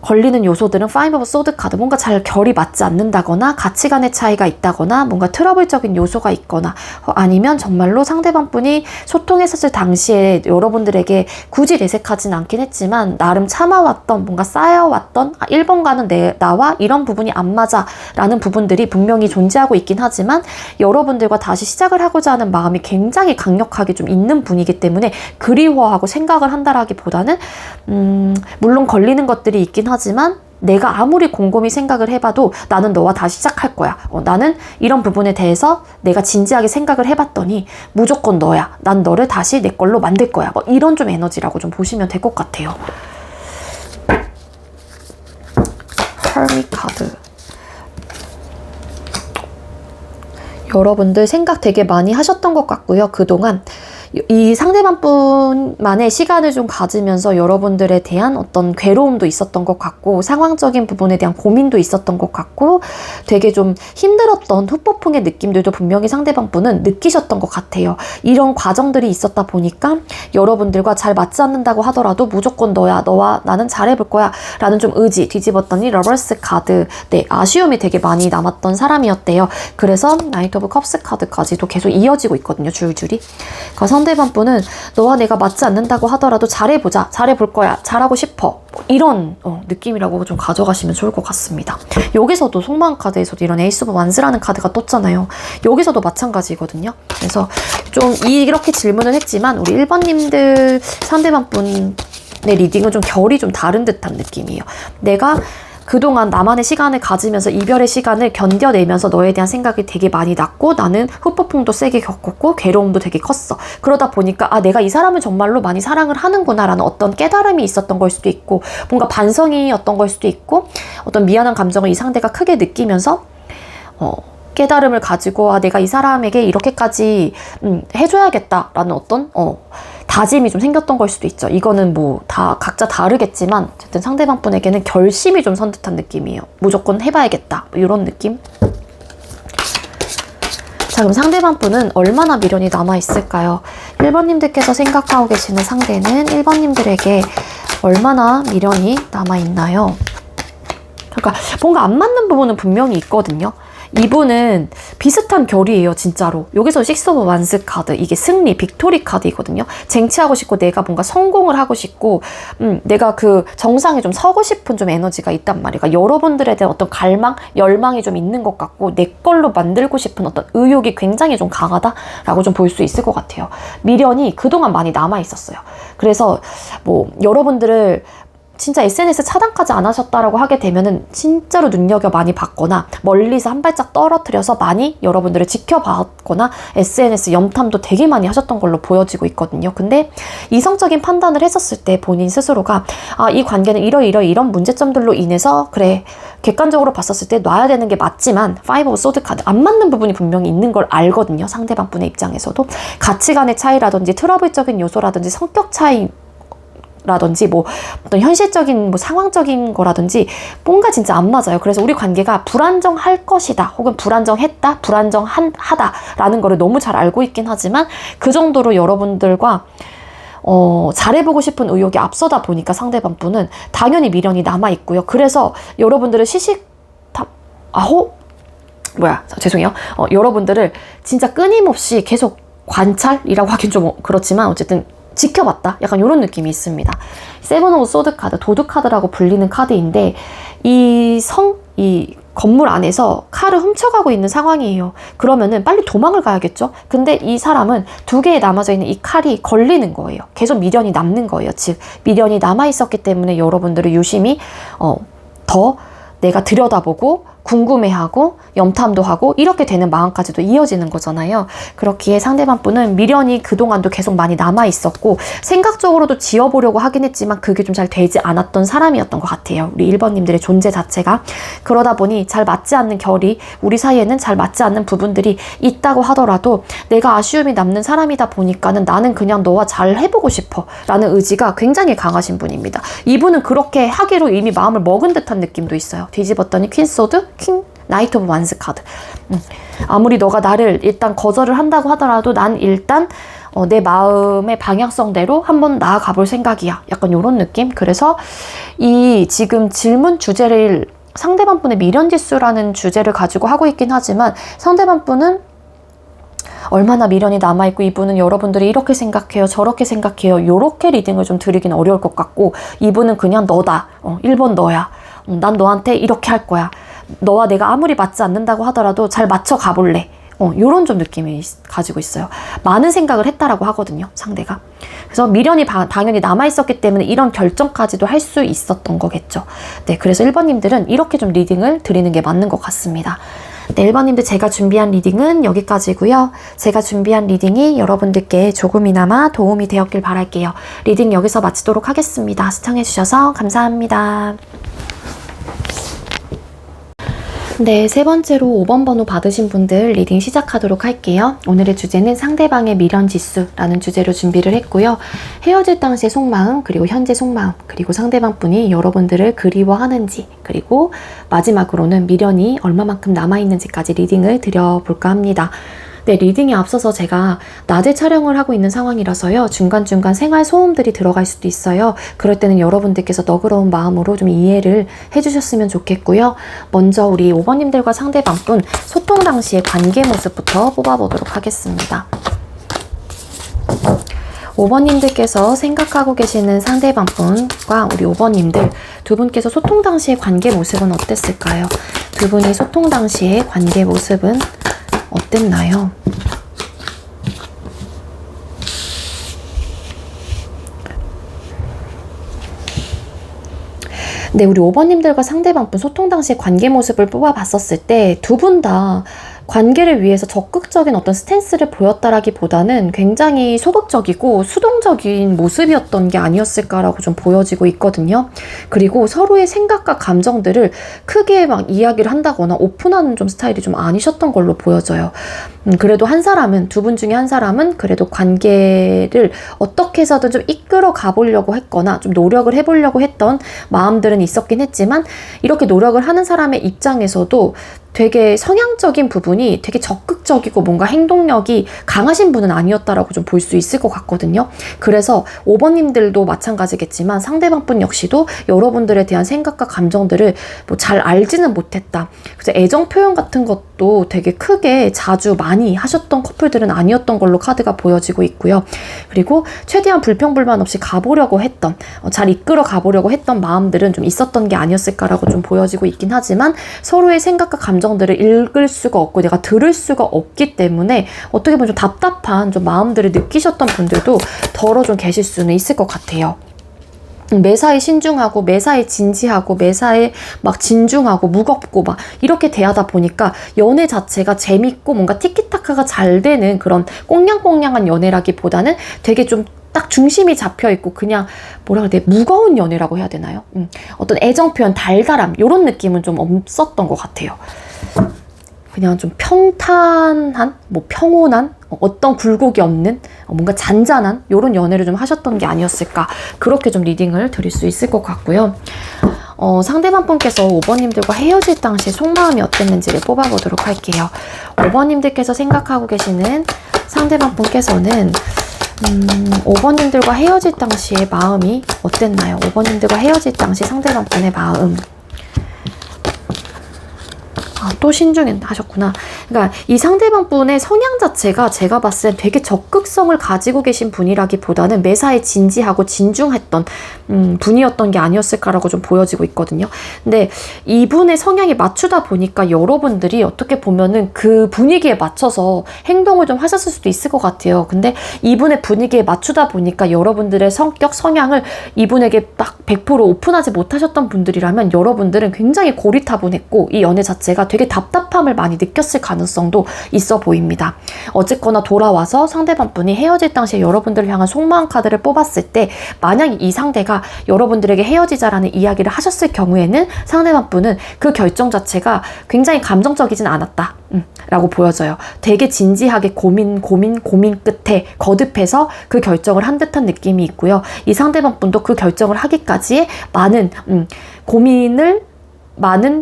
Speaker 1: 걸리는 요소들은 파이브 오브 소드 카드, 뭔가 잘 결이 맞지 않는다거나 가치관의 차이가 있다거나 뭔가 트러블적인 요소가 있거나 아니면 정말로 상대방 분이 소통했었을 당시에 여러분들에게 굳이 내색하진 않긴 했지만 나름 참아왔던 뭔가 쌓여왔던 1번과는 나와 이런 부분이 안 맞아 라는 부분들이 분명히 존재하고 있긴 하지만 여러분들과 다시 시작을 하고자 하는 마음이 굉장히 강력하게 좀 있는 분이기 때문에 그리워하고 생각을 한다라기보다는 물론 걸리는 것들이 있긴 하지만 내가 아무리 곰곰이 생각을 해봐도 나는 너와 다시 시작할 거야. 나는 이런 부분에 대해서 내가 진지하게 생각을 해봤더니 무조건 너야. 난 너를 다시 내 걸로 만들 거야. 뭐 이런 좀 에너지라고 좀 보시면 될 것 같아요. 헐미 카드. 여러분들 생각 되게 많이 하셨던 것 같고요. 그동안 이 상대방 분만의 시간을 좀 가지면서 여러분들에 대한 어떤 괴로움도 있었던 것 같고 상황적인 부분에 대한 고민도 있었던 것 같고 되게 좀 힘들었던 후폭풍의 느낌들도 분명히 상대방 분은 느끼셨던 것 같아요. 이런 과정들이 있었다 보니까 여러분들과 잘 맞지 않는다고 하더라도 무조건 너야, 너와 나는 잘해볼 거야 라는 좀 의지 뒤집었더니 러버스 카드, 네, 아쉬움이 되게 많이 남았던 사람이었대요. 그래서 나이트 오브 컵스 카드까지도 계속 이어지고 있거든요. 줄줄이. 그래서 상대방 분은 너와 내가 맞지 않는다고 하더라도 잘해보자, 잘해볼 거야, 잘하고 싶어 이런 느낌이라고 좀 가져가시면 좋을 것 같습니다. 여기서도 속마음 카드에서도 이런 에이스 오브 완스라는 카드가 떴잖아요. 여기서도 마찬가지거든요. 그래서 좀 이렇게 질문을 했지만 우리 1번님들 상대방 분의 리딩은 좀 결이 좀 다른 듯한 느낌이에요. 내가 그동안 나만의 시간을 가지면서 이별의 시간을 견뎌내면서 너에 대한 생각이 되게 많이 났고 나는 후폭풍도 세게 겪었고 괴로움도 되게 컸어. 그러다 보니까 내가 이 사람을 정말로 많이 사랑을 하는구나 라는 어떤 깨달음이 있었던 걸 수도 있고 뭔가 반성이었던 걸 수도 있고 어떤 미안한 감정을 이 상대가 크게 느끼면서 깨달음을 가지고 내가 이 사람에게 이렇게까지 해줘야겠다라는 어떤 다짐이 좀 생겼던 걸 수도 있죠. 이거는 뭐 다 각자 다르겠지만 어쨌든 상대방 분에게는 결심이 좀 선듯한 느낌이에요. 무조건 해봐야겠다 뭐 이런 느낌. 자, 그럼 상대방 분은 얼마나 미련이 남아있을까요? 1번님들께서 생각하고 계시는 상대는 1번님들에게 얼마나 미련이 남아있나요? 그러니까 뭔가 안 맞는 부분은 분명히 있거든요. 이분은 비슷한 결이에요, 진짜로. 여기서 식스 오브 완스 카드, 이게 승리, 빅토리 카드이거든요. 쟁취하고 싶고 내가 뭔가 성공을 하고 싶고 내가 그 정상에 좀 서고 싶은 좀 에너지가 있단 말이에요. 그러니까 여러분들에 대한 어떤 갈망, 열망이 좀 있는 것 같고 내 걸로 만들고 싶은 어떤 의욕이 굉장히 좀 강하다라고 좀 볼 수 있을 것 같아요. 미련이 그동안 많이 남아있었어요. 그래서 뭐 여러분들을 진짜 SNS 차단까지 안 하셨다라고 하게 되면은 진짜로 눈여겨 많이 봤거나 멀리서 한 발짝 떨어뜨려서 많이 여러분들을 지켜봤거나 SNS 염탐도 되게 많이 하셨던 걸로 보여지고 있거든요. 근데 이성적인 판단을 했었을 때 본인 스스로가 이 관계는 이런 문제점들로 인해서 그래 객관적으로 봤었을 때 놔야 되는 게 맞지만 파이브 오브 소드 카드 안 맞는 부분이 분명히 있는 걸 알거든요. 상대방 분의 입장에서도 가치관의 차이라든지 트러블적인 요소라든지 성격 차이 라든지 뭐 어떤 현실적인 뭐 상황적인 거라든지 뭔가 진짜 안 맞아요. 그래서 우리 관계가 불안정할 것이다 혹은 불안정했다 불안정하다라는 거를 너무 잘 알고 있긴 하지만 그 정도로 여러분들과 잘해보고 싶은 의욕이 앞서다 보니까 상대방 분은 당연히 미련이 남아있고요. 그래서 여러분들을 죄송해요. 여러분들을 진짜 끊임없이 계속 관찰이라고 하긴 좀 그렇지만 어쨌든 지켜봤다? 약간 이런 느낌이 있습니다. 세븐 오브 소드 카드, 도둑 카드라고 불리는 카드인데 이 건물 안에서 칼을 훔쳐가고 있는 상황이에요. 그러면은 빨리 도망을 가야겠죠? 근데 이 사람은 두 개에 남아져 있는 이 칼이 걸리는 거예요. 계속 미련이 남는 거예요. 즉 미련이 남아있었기 때문에 여러분들을 유심히 더 내가 들여다보고 궁금해하고 염탐도 하고 이렇게 되는 마음까지도 이어지는 거잖아요. 그렇기에 상대방 분은 미련이 그동안도 계속 많이 남아있었고 생각적으로도 지어보려고 하긴 했지만 그게 좀 잘 되지 않았던 사람이었던 것 같아요. 우리 1번님들의 존재 자체가. 그러다 보니 잘 맞지 않는 결이 우리 사이에는 잘 맞지 않는 부분들이 있다고 하더라도 내가 아쉬움이 남는 사람이다 보니까는 나는 그냥 너와 잘 해보고 싶어 라는 의지가 굉장히 강하신 분입니다. 이분은 그렇게 하기로 이미 마음을 먹은 듯한 느낌도 있어요. 뒤집었더니 퀸 소드, 나이트 오브 완스 카드. 아무리 너가 나를 일단 거절을 한다고 하더라도 난 일단 내 마음의 방향성대로 한번 나아가 볼 생각이야. 약간 이런 느낌? 그래서 이 지금 질문 주제를 상대방 분의 미련지수라는 주제를 가지고 하고 있긴 하지만 상대방 분은 얼마나 미련이 남아있고 이분은 여러분들이 이렇게 생각해요 저렇게 생각해요 요렇게 리딩을 좀 드리긴 어려울 것 같고 이분은 그냥 너다. 1번 너야. 난 너한테 이렇게 할 거야. 너와 내가 아무리 맞지 않는다고 하더라도 잘 맞춰 가볼래. 요런 좀 느낌이 가지고 있어요. 많은 생각을 했다라고 하거든요, 상대가. 그래서 미련이 당연히 남아있었기 때문에 이런 결정까지도 할 수 있었던 거겠죠. 네, 그래서 1번님들은 이렇게 좀 리딩을 드리는 게 맞는 것 같습니다. 네, 1번님들 제가 준비한 리딩은 여기까지고요. 제가 준비한 리딩이 여러분들께 조금이나마 도움이 되었길 바랄게요. 리딩 여기서 마치도록 하겠습니다. 시청해주셔서 감사합니다. 네, 세 번째로 5번 번호 받으신 분들 리딩 시작하도록 할게요. 오늘의 주제는 상대방의 미련지수라는 주제로 준비를 했고요. 헤어질 당시의 속마음, 그리고 현재 속마음, 그리고 상대방 분이 여러분들을 그리워하는지, 그리고 마지막으로는 미련이 얼마만큼 남아있는지까지 리딩을 드려볼까 합니다. 네, 리딩에 앞서서 제가 낮에 촬영을 하고 있는 상황이라서요. 중간중간 생활 소음들이 들어갈 수도 있어요. 그럴 때는 여러분들께서 너그러운 마음으로 좀 이해를 해주셨으면 좋겠고요. 먼저 우리 5번님들과 상대방 분 소통 당시의 관계 모습부터 뽑아보도록 하겠습니다. 5번님들께서 생각하고 계시는 상대방 분과 우리 5번님들 두 분께서 소통 당시의 관계 모습은 어땠을까요? 두 분이 소통 당시의 관계 모습은 어땠나요? 네, 우리 5번님들과 상대방 분 소통 당시 관계 모습을 뽑아봤었을 때 두 분 다 관계를 위해서 적극적인 어떤 스탠스를 보였다라기보다는 굉장히 소극적이고 수동적인 모습이었던 게 아니었을까라고 좀 보여지고 있거든요. 그리고 서로의 생각과 감정들을 크게 막 이야기를 한다거나 오픈하는 좀 스타일이 좀 아니셨던 걸로 보여져요. 그래도 한 사람은, 두 분 중에 한 사람은 그래도 관계를 어떻게 해서든 좀 이끌어 가보려고 했거나 좀 노력을 해보려고 했던 마음들은 있었긴 했지만, 이렇게 노력을 하는 사람의 입장에서도 되게 성향적인 부분이 되게 적극적이고 뭔가 행동력이 강하신 분은 아니었다라고 좀 볼 수 있을 것 같거든요. 그래서 5번님들도 마찬가지겠지만 상대방 분 역시도 여러분들에 대한 생각과 감정들을 뭐 잘 알지는 못했다. 그래서 애정 표현 같은 것도 되게 크게 자주 많이 하셨던 커플들은 아니었던 걸로 카드가 보여지고 있고요. 그리고 최대한 불평불만 없이 가보려고 했던, 잘 이끌어 가보려고 했던 마음들은 좀 있었던 게 아니었을까라고 좀 보여지고 있긴 하지만, 서로의 생각과 감정들을 읽을 수가 없고 내가 들을 수가 없기 때문에 어떻게 보면 좀 답답한 좀 마음들을 느끼셨던 분들도 덜어 좀 계실 수는 있을 것 같아요. 매사에 신중하고 매사에 진지하고 매사에 막 진중하고 무겁고 막 이렇게 대하다 보니까 연애 자체가 재밌고 뭔가 티키타카가 잘 되는 그런 꽁냥꽁냥한 연애라기보다는 되게 좀 딱 중심이 잡혀있고 그냥 뭐라 그래야 돼, 무거운 연애라고 해야 되나요? 어떤 애정 표현, 달달함 이런 느낌은 좀 없었던 것 같아요. 그냥 좀 평탄한, 뭐 평온한, 어떤 굴곡이 없는, 뭔가 잔잔한 이런 연애를 좀 하셨던 게 아니었을까, 그렇게 좀 리딩을 드릴 수 있을 것 같고요. 상대방 분께서 5번님들과 헤어질 당시 속마음이 어땠는지를 뽑아보도록 할게요. 5번님들께서 생각하고 계시는 상대방 분께서는 5번님들과 헤어질 당시의 마음이 어땠나요? 5번님들과 헤어질 당시 상대방 분의 마음. 또 신중하셨구나. 그러니까 이 상대방 분의 성향 자체가 제가 봤을 때 되게 적극성을 가지고 계신 분이라기보다는 매사에 진지하고 진중했던 분이었던 게 아니었을까라고 좀 보여지고 있거든요. 근데 이분의 성향에 맞추다 보니까 여러분들이 어떻게 보면은 그 분위기에 맞춰서 행동을 좀 하셨을 수도 있을 것 같아요. 근데 이분의 분위기에 맞추다 보니까 여러분들의 성격, 성향을 이분에게 딱 100% 오픈하지 못하셨던 분들이라면 여러분들은 굉장히 고리타분했고 이 연애 자체가 되게 답답함을 많이 느꼈을 가능성도 있어 보입니다. 어쨌거나 돌아와서 상대방 분이 헤어질 당시에 여러분들을 향한 속마음 카드를 뽑았을 때, 만약에 이 상대가 여러분들에게 헤어지자라는 이야기를 하셨을 경우에는 상대방 분은 그 결정 자체가 굉장히 감정적이진 않았다 라고 보여져요. 되게 진지하게 고민 끝에 거듭해서 그 결정을 한 듯한 느낌이 있고요. 이 상대방 분도 그 결정을 하기까지의 많은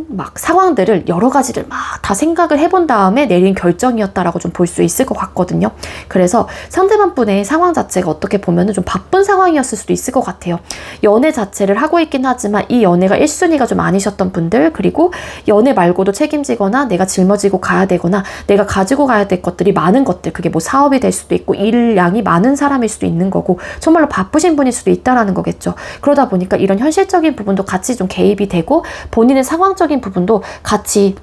Speaker 1: 막 상황들을 여러 가지를 막 다 생각을 해본 다음에 내린 결정이었다라고 좀 볼 수 있을 것 같거든요. 그래서 상대방 분의 상황 자체가 어떻게 보면은 좀 바쁜 상황이었을 수도 있을 것 같아요. 연애 자체를 하고 있긴 하지만 이 연애가 1순위가 좀 아니셨던 분들, 그리고 연애 말고도 책임지거나 내가 짊어지고 가야 되거나 내가 가지고 가야 될 것들이 많은 것들, 그게 뭐 사업이 될 수도 있고 일량이 많은 사람일 수도 있는 거고 정말로 바쁘신 분일 수도 있다라는 거겠죠. 그러다 보니까 이런 현실적인 부분도 같이 좀 개입이 되고 본인의 상황적인 부분도 같이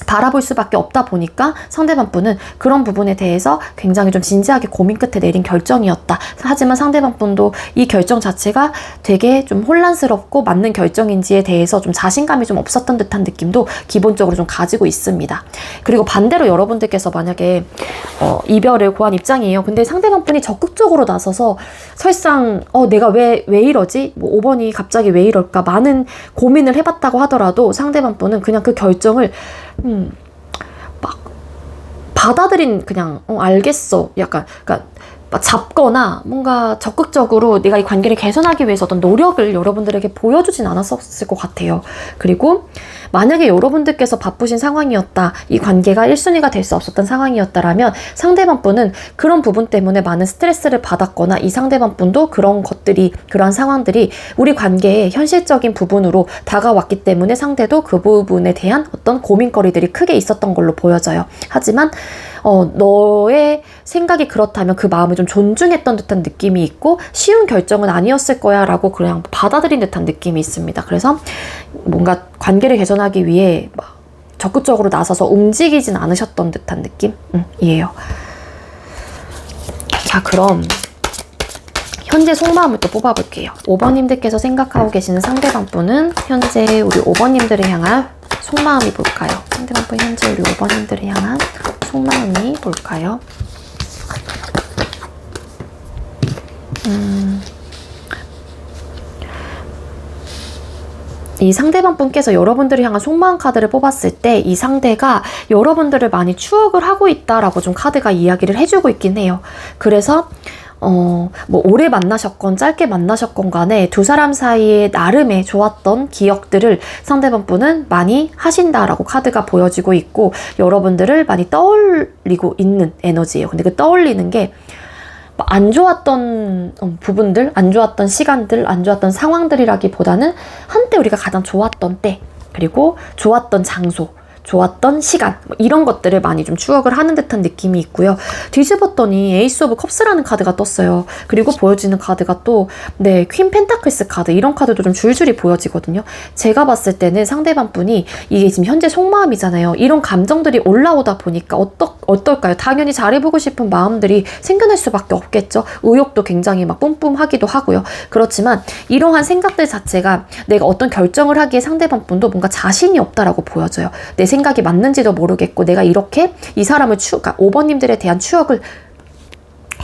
Speaker 1: 바라볼 수밖에 없다 보니까 상대방 분은 그런 부분에 대해서 굉장히 좀 진지하게 고민 끝에 내린 결정이었다. 하지만 상대방 분도 이 결정 자체가 되게 좀 혼란스럽고 맞는 결정인지에 대해서 좀 자신감이 좀 없었던 듯한 느낌도 기본적으로 좀 가지고 있습니다. 그리고 반대로 여러분들께서 만약에 이별을 고한 입장이에요. 근데 상대방 분이 적극적으로 나서서 설상 내가 왜 이러지? 뭐 5번이 갑자기 왜 이럴까? 많은 고민을 해봤다고 하더라도 상대방 분은 그냥 그 결정을 막 받아들인, 그냥 알겠어, 약간 그러니까 잡거나 뭔가 적극적으로 내가 이 관계를 개선하기 위해서 어떤 노력을 여러분들에게 보여주진 않았었을 것 같아요. 그리고 만약에 여러분들께서 바쁘신 상황이었다, 이 관계가 1순위가 될 수 없었던 상황이었다라면 상대방 분은 그런 부분 때문에 많은 스트레스를 받았거나 이 상대방 분도 그런 상황들이 우리 관계의 현실적인 부분으로 다가왔기 때문에 상대도 그 부분에 대한 어떤 고민거리들이 크게 있었던 걸로 보여져요. 하지만 너의 생각이 그렇다면 그 마음을 좀 존중했던 듯한 느낌이 있고 쉬운 결정은 아니었을 거야 라고 그냥 받아들인 듯한 느낌이 있습니다. 그래서 뭔가 관계를 개선하기 위해 막 적극적으로 나서서 움직이진 않으셨던 듯한 느낌이에요. 자, 그럼 현재 속마음을 또 뽑아볼게요. 5번님들께서 생각하고 계시는 상대방 분은 현재 우리 5번님들을 향한 속마음이 뭘까요? 상대방 분 현재 우리 5번님들을 향한 속마음이 뭘까요? 이 상대방 분께서 여러분들을 향한 속마음 카드를 뽑았을 때 이 상대가 여러분들을 많이 추억을 하고 있다라고 좀 카드가 이야기를 해주고 있긴 해요. 그래서 뭐 오래 만나셨건 짧게 만나셨건 간에 두 사람 사이에 나름의 좋았던 기억들을 상대방 분은 많이 하신다라고 카드가 보여지고 있고 여러분들을 많이 떠올리고 있는 에너지예요. 근데 그 떠올리는 게 안 좋았던 부분들, 안 좋았던 시간들, 안 좋았던 상황들이라기보다는 한때 우리가 가장 좋았던 때, 그리고 좋았던 장소, 좋았던 시간, 이런 것들을 많이 좀 추억을 하는 듯한 느낌이 있고요. 뒤집었더니 에이스 오브 컵스라는 카드가 떴어요. 그리고 보여지는 카드가 또 퀸 펜타클스 카드, 이런 카드도 좀 줄줄이 보여지거든요. 제가 봤을 때는 상대방 분이 이게 지금 현재 속마음이잖아요. 이런 감정들이 올라오다 보니까 어떨까요? 당연히 잘해보고 싶은 마음들이 생겨날 수밖에 없겠죠. 의욕도 굉장히 막 뿜뿜하기도 하고요. 그렇지만 이러한 생각들 자체가 내가 어떤 결정을 하기에 상대방 분도 뭔가 자신이 없다라고 보여져요. 내 생각이 맞는지도 모르겠고 내가 이렇게 이 사람을 그러니까 5번님들에 대한 추억을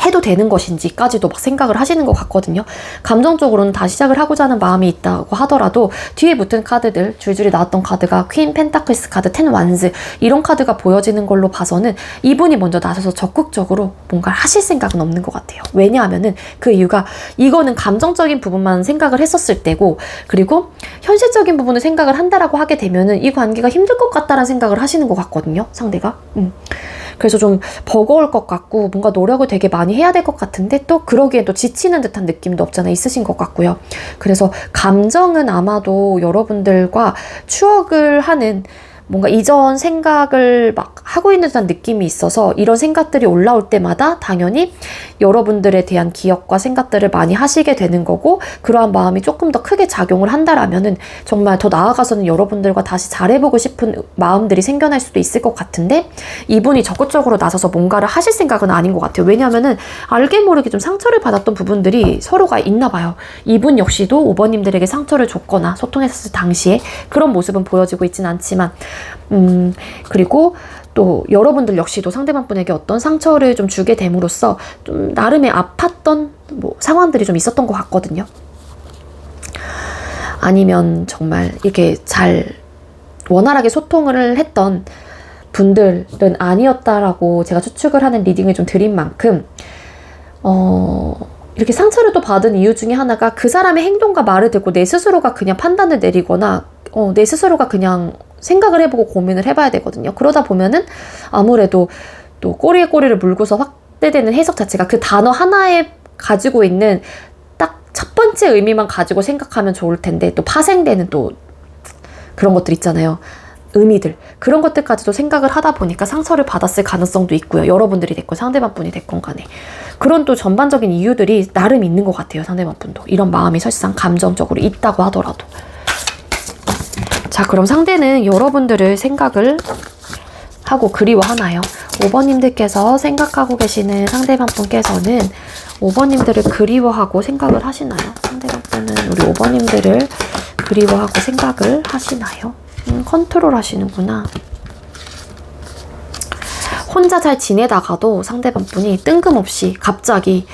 Speaker 1: 해도 되는 것인지까지도 막 생각을 하시는 것 같거든요. 감정적으로는 다시 시작을 하고자 하는 마음이 있다고 하더라도 뒤에 붙은 카드들, 줄줄이 나왔던 카드가 퀸 펜타클스 카드, 10 완즈, 이런 카드가 보여지는 걸로 봐서는 이분이 먼저 나서서 적극적으로 뭔가를 하실 생각은 없는 것 같아요. 왜냐하면은 그 이유가 이거는 감정적인 부분만 생각을 했었을 때고, 그리고 현실적인 부분을 생각을 한다라고 하게 되면은 이 관계가 힘들 것 같다라는 생각을 하시는 것 같거든요, 상대가. 그래서 좀 버거울 것 같고 뭔가 노력을 되게 많이 해야 될 것 같은데 또 그러기엔 또 지치는 듯한 느낌도 없잖아 있으신 것 같고요. 그래서 감정은 아마도 여러분들과 추억을 하는 뭔가 이전 생각을 막 하고 있는 듯한 느낌이 있어서 이런 생각들이 올라올 때마다 당연히 여러분들에 대한 기억과 생각들을 많이 하시게 되는 거고, 그러한 마음이 조금 더 크게 작용을 한다라면은 정말 더 나아가서는 여러분들과 다시 잘해보고 싶은 마음들이 생겨날 수도 있을 것 같은데, 이분이 적극적으로 나서서 뭔가를 하실 생각은 아닌 것 같아요. 왜냐하면은 알게 모르게 좀 상처를 받았던 부분들이 서로가 있나 봐요. 이분 역시도 5번님들에게 상처를 줬거나 소통했을 당시에 그런 모습은 보여지고 있진 않지만 그리고 또 여러분들 역시도 상대방 분에게 어떤 상처를 좀 주게 됨으로써 좀 나름의 아팠던 상황들이 좀 있었던 것 같거든요. 아니면 정말 이렇게 잘 원활하게 소통을 했던 분들은 아니었다라고 제가 추측을 하는 리딩을 좀 드린 만큼 이렇게 상처를 또 받은 이유 중에 하나가 그 사람의 행동과 말을 듣고 내 스스로가 그냥 판단을 내리거나 내 스스로가 그냥 생각을 해보고 고민을 해봐야 되거든요. 그러다 보면은 아무래도 또 꼬리에 꼬리를 물고서 확대되는 해석 자체가 그 단어 하나에 가지고 있는 딱 첫 번째 의미만 가지고 생각하면 좋을 텐데 또 파생되는 또 그런 것들 있잖아요. 의미들, 그런 것들까지도 생각을 하다 보니까 상처를 받았을 가능성도 있고요. 여러분들이 됐건 상대방 분이 됐건 간에 그런 또 전반적인 이유들이 나름 있는 것 같아요. 상대방 분도 이런 마음이 설상 감정적으로 있다고 하더라도. 자, 그럼 상대는 여러분들을 생각을 하고 그리워하나요? 5번님들께서 생각하고 계시는 상대방 분께서는 5번님들을 그리워하고 생각을 하시나요? 상대방 분은 우리 5번님들을 그리워하고 생각을 하시나요? 컨트롤 하시는구나. 혼자 잘 지내다가도 상대방 분이 뜬금없이 갑자기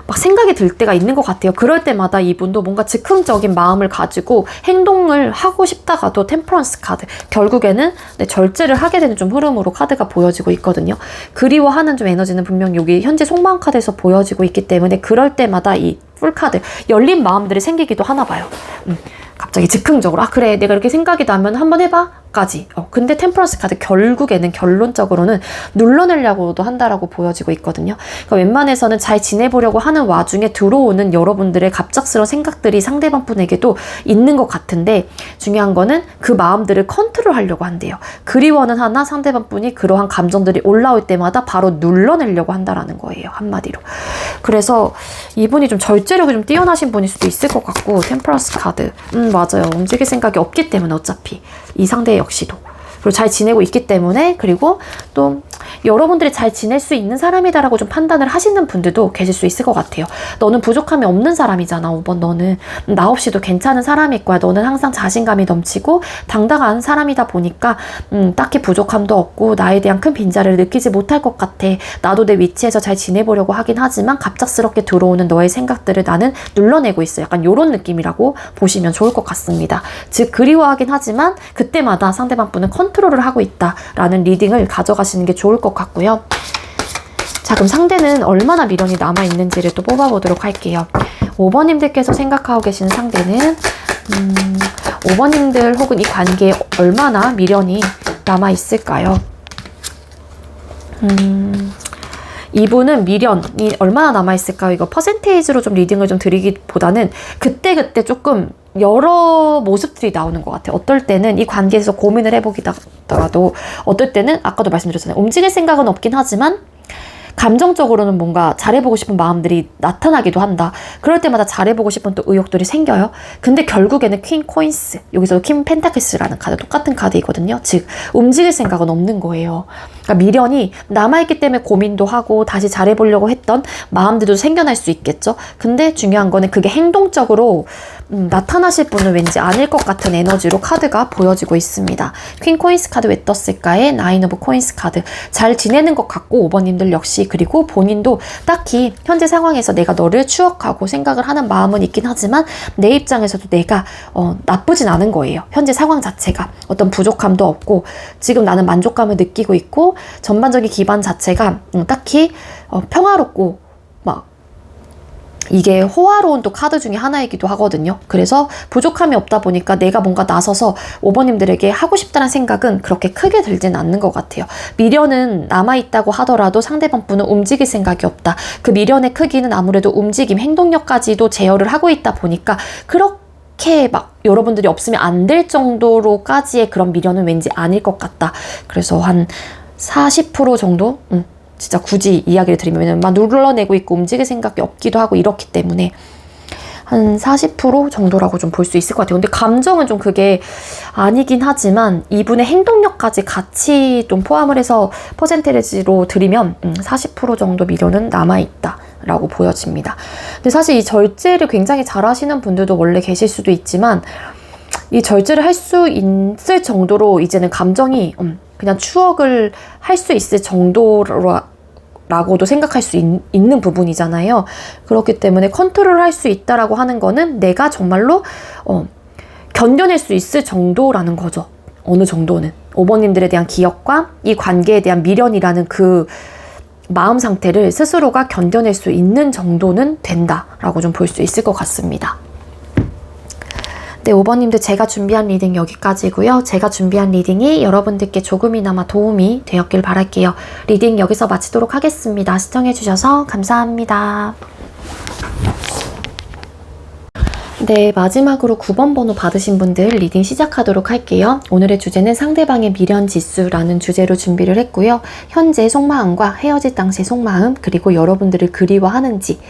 Speaker 1: 막 생각이 들 때가 있는 것 같아요. 그럴 때마다 이분도 뭔가 즉흥적인 마음을 가지고 행동을 하고 싶다가도 템퍼런스 카드, 결국에는 절제를 하게 되는 좀 흐름으로 카드가 보여지고 있거든요. 그리워하는 좀 에너지는 분명 여기 현재 속마음 카드에서 보여지고 있기 때문에 그럴 때마다 이 풀카드, 열린 마음들이 생기기도 하나 봐요. 갑자기 즉흥적으로 그래 내가 이렇게 생각이 나면 한번 해봐 까지. 근데 템퍼런스 카드 결국에는 결론적으로는 눌러내려고도 한다라고 보여지고 있거든요. 그러니까 웬만해서는 잘 지내보려고 하는 와중에 들어오는 여러분들의 갑작스러운 생각들이 상대방 분에게도 있는 것 같은데, 중요한 거는 그 마음들을 컨트롤 하려고 한대요. 그리워는 하나 상대방 분이 그러한 감정들이 올라올 때마다 바로 눌러내려고 한다라는 거예요. 한마디로. 그래서 이분이 좀 절제력이 좀 뛰어나신 분일 수도 있을 것 같고, 템퍼런스 카드 맞아요. 움직일 생각이 없기 때문에 어차피 이 상대 역시도. 그리고 잘 지내고 있기 때문에, 그리고 또 여러분들이 잘 지낼 수 있는 사람이다라고 좀 판단을 하시는 분들도 계실 수 있을 것 같아요. 너는 부족함이 없는 사람이잖아. 5번 너는 나 없이도 괜찮은 사람일 거야. 너는 항상 자신감이 넘치고 당당한 사람이다 보니까 딱히 부족함도 없고 나에 대한 큰 빈자리를 느끼지 못할 것 같아. 나도 내 위치에서 잘 지내보려고 하긴 하지만 갑작스럽게 들어오는 너의 생각들을 나는 눌러내고 있어. 약간 이런 느낌이라고 보시면 좋을 것 같습니다. 즉 그리워하긴 하지만 그때마다 상대방 분은 컨트롤을 하고 있다라는 리딩을 가져가시는 게 좋을 것 같고요. 자, 그럼 상대는 얼마나 미련이 남아있는지를 또 뽑아보도록 할게요. 5번님들께서 생각하고 계시는 상대는 5번님들 혹은 이 관계에 얼마나 미련이 남아있을까요? 이분은 미련이 얼마나 남아있을까요? 이거 퍼센테이지로 좀 리딩을 좀 드리기보다는 그때그때 조금 여러 모습들이 나오는 것 같아요. 어떨 때는 이 관계에서 고민을 해보기다가도 어떨 때는 아까도 말씀드렸잖아요. 움직일 생각은 없긴 하지만 감정적으로는 뭔가 잘해보고 싶은 마음들이 나타나기도 한다. 그럴 때마다 잘해보고 싶은 또 의욕들이 생겨요. 근데 결국에는 퀸 코인스, 여기서 퀸 펜타클스라는 카드, 똑같은 카드이거든요. 즉 움직일 생각은 없는 거예요. 그러니까 미련이 남아있기 때문에 고민도 하고 다시 잘해보려고 했던 마음들도 생겨날 수 있겠죠. 근데 중요한 거는 그게 행동적으로 나타나실 분은 왠지 아닐 것 같은 에너지로 카드가 보여지고 있습니다. 퀸 코인스 카드 왜 떴을까의 나인 오브 코인스 카드. 잘 지내는 것 같고 5번님들 역시, 그리고 본인도 딱히 현재 상황에서 내가 너를 추억하고 생각을 하는 마음은 있긴 하지만 내 입장에서도 내가 나쁘진 않은 거예요. 현재 상황 자체가 어떤 부족함도 없고 지금 나는 만족감을 느끼고 있고 전반적인 기반 자체가 딱히 평화롭고 막 이게 호화로운 또 카드 중에 하나이기도 하거든요. 그래서 부족함이 없다 보니까 내가 뭔가 나서서 5번님들에게 하고 싶다는 생각은 그렇게 크게 들진 않는 것 같아요. 미련은 남아있다고 하더라도 상대방 분은 움직일 생각이 없다. 그 미련의 크기는 아무래도 움직임, 행동력까지도 제어를 하고 있다 보니까 그렇게 막 여러분들이 없으면 안 될 정도로까지의 그런 미련은 왠지 아닐 것 같다. 그래서 한 40% 정도? 진짜 굳이 이야기를 드리면 막 눌러내고 있고 움직일 생각이 없기도 하고 이렇기 때문에 한 40% 정도라고 좀 볼 수 있을 것 같아요. 근데 감정은 좀 그게 아니긴 하지만 이분의 행동력까지 같이 좀 포함을 해서 퍼센테이지로 드리면 40% 정도 미련은 남아있다 라고 보여집니다. 근데 사실 이 절제를 굉장히 잘 하시는 분들도 원래 계실 수도 있지만 이 절제를 할 수 있을 정도로 이제는 감정이 그냥 추억을 할 수 있을 정도라고도 생각할 수 있는 부분이잖아요. 그렇기 때문에 컨트롤 할 수 있다라고 하는 거는 내가 정말로 견뎌낼 수 있을 정도라는 거죠. 어느 정도는. 5번님들에 대한 기억과 이 관계에 대한 미련이라는 그 마음 상태를 스스로가 견뎌낼 수 있는 정도는 된다라고 좀 볼 수 있을 것 같습니다. 네, 5번님들 제가 준비한 리딩 여기까지고요. 제가 준비한 리딩이 여러분들께 조금이나마 도움이 되었길 바랄게요. 리딩 여기서 마치도록 하겠습니다. 시청해주셔서 감사합니다. 네, 마지막으로 9번 번호 받으신 분들 리딩 시작하도록 할게요. 오늘의 주제는 상대방의 미련 지수라는 주제로 준비를 했고요. 현재 속마음과 헤어질 당시의 속마음, 그리고 여러분들을 그리워하는지,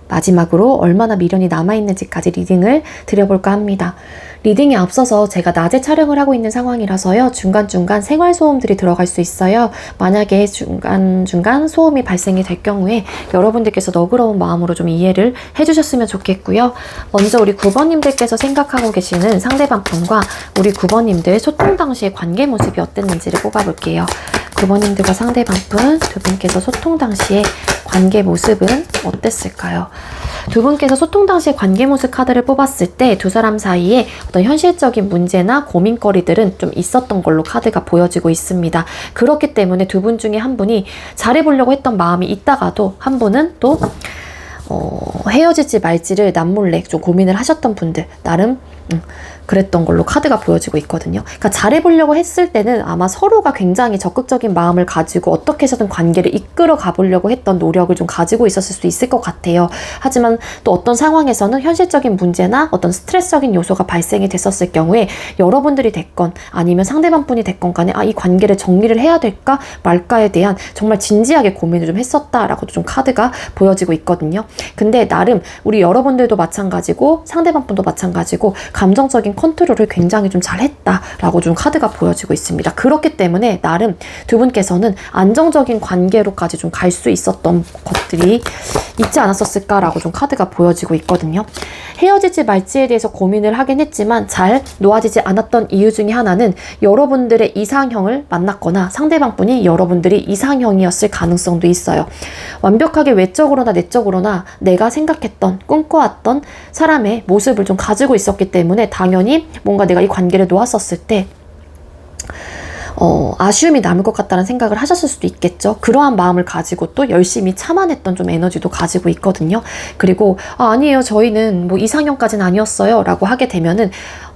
Speaker 1: 마지막으로 얼마나 미련이 남아있는지까지 리딩을 드려볼까 합니다. 리딩에 앞서서 제가 낮에 촬영을 하고 있는 상황이라서요. 중간중간 생활소음들이 들어갈 수 있어요. 만약에 중간중간 소음이 발생이 될 경우에 여러분들께서 너그러운 마음으로 좀 이해를 해주셨으면 좋겠고요. 먼저 우리 9번님들께서 생각하고 계시는 상대방 분과 우리 9번님들 소통 당시의 관계 모습이 어땠는지를 뽑아볼게요. 9번님들과 상대방 분 두 분께서 소통 당시의 관계 모습은 어땠을까요? 두 분께서 소통 당시의 관계 모습 카드를 뽑았을 때 두 사람 사이에 어떤 현실적인 문제나 고민거리들은 좀 있었던 걸로 카드가 보여지고 있습니다. 그렇기 때문에 두 분 중에 한 분이 잘해보려고 했던 마음이 있다가도 한 분은 또 헤어질지 말지를 남몰래 좀 고민을 하셨던 분들, 나름 그랬던 걸로 카드가 보여지고 있거든요. 그러니까 잘해보려고 했을 때는 아마 서로가 굉장히 적극적인 마음을 가지고 어떻게 해서든 관계를 이끌어 가보려고 했던 노력을 좀 가지고 있었을 수 있을 것 같아요. 하지만 또 어떤 상황에서는 현실적인 문제나 어떤 스트레스적인 요소가 발생이 됐었을 경우에 여러분들이 됐건 아니면 상대방 분이 됐건 간에 이 관계를 정리를 해야 될까 말까에 대한 정말 진지하게 고민을 좀 했었다라고도 좀 카드가 보여지고 있거든요. 근데 나름 우리 여러분들도 마찬가지고 상대방 분도 마찬가지고 감정적인 컨트롤을 굉장히 좀 잘했다라고 좀 카드가 보여지고 있습니다. 그렇기 때문에 나름 두 분께서는 안정적인 관계로까지 좀 갈 수 있었던 것들이 있지 않았었을까라고 좀 카드가 보여지고 있거든요. 헤어지지 말지에 대해서 고민을 하긴 했지만 잘 놓아지지 않았던 이유 중에 하나는 여러분들의 이상형을 만났거나 상대방 분이 여러분들이 이상형이었을 가능성도 있어요. 완벽하게 외적으로나 내적으로나 내가 생각했던 꿈꿔왔던 사람의 모습을 좀 가지고 있었기 때문에 당연히 뭔가 내가 이 관계를 놓았었을 때 아쉬움이 남을 것 같다는 생각을 하셨을 수도 있겠죠. 그러한 마음을 가지고 또 열심히 참아냈던 좀 에너지도 가지고 있거든요. 그리고 아니에요, 저희는 뭐 이상형까지는 아니었어요 라고 하게 되면은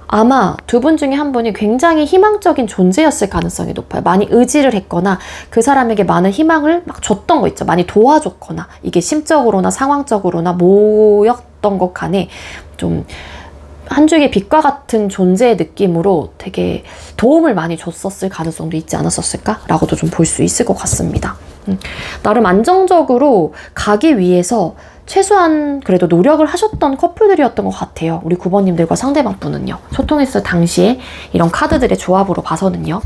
Speaker 1: 아마 두 분 중에 한 분이 굉장히 희망적인 존재였을 가능성이 높아요. 많이 의지를 했거나 그 사람에게 많은 희망을 막 줬던 거 있죠. 많이 도와줬거나 이게 심적으로나 상황적으로나 뭐였던 것 간에 좀 한 줄기의 빛과 같은 존재의 느낌으로 되게 도움을 많이 줬었을 가능성도 있지 않았었을까라고도 좀 볼 수 있을 것 같습니다. 나름 안정적으로 가기 위해서 최소한 그래도 노력을 하셨던 커플들이었던 것 같아요. 우리 9번님들과 상대방 분은요. 소통했을 당시에 이런 카드들의 조합으로 봐서는요.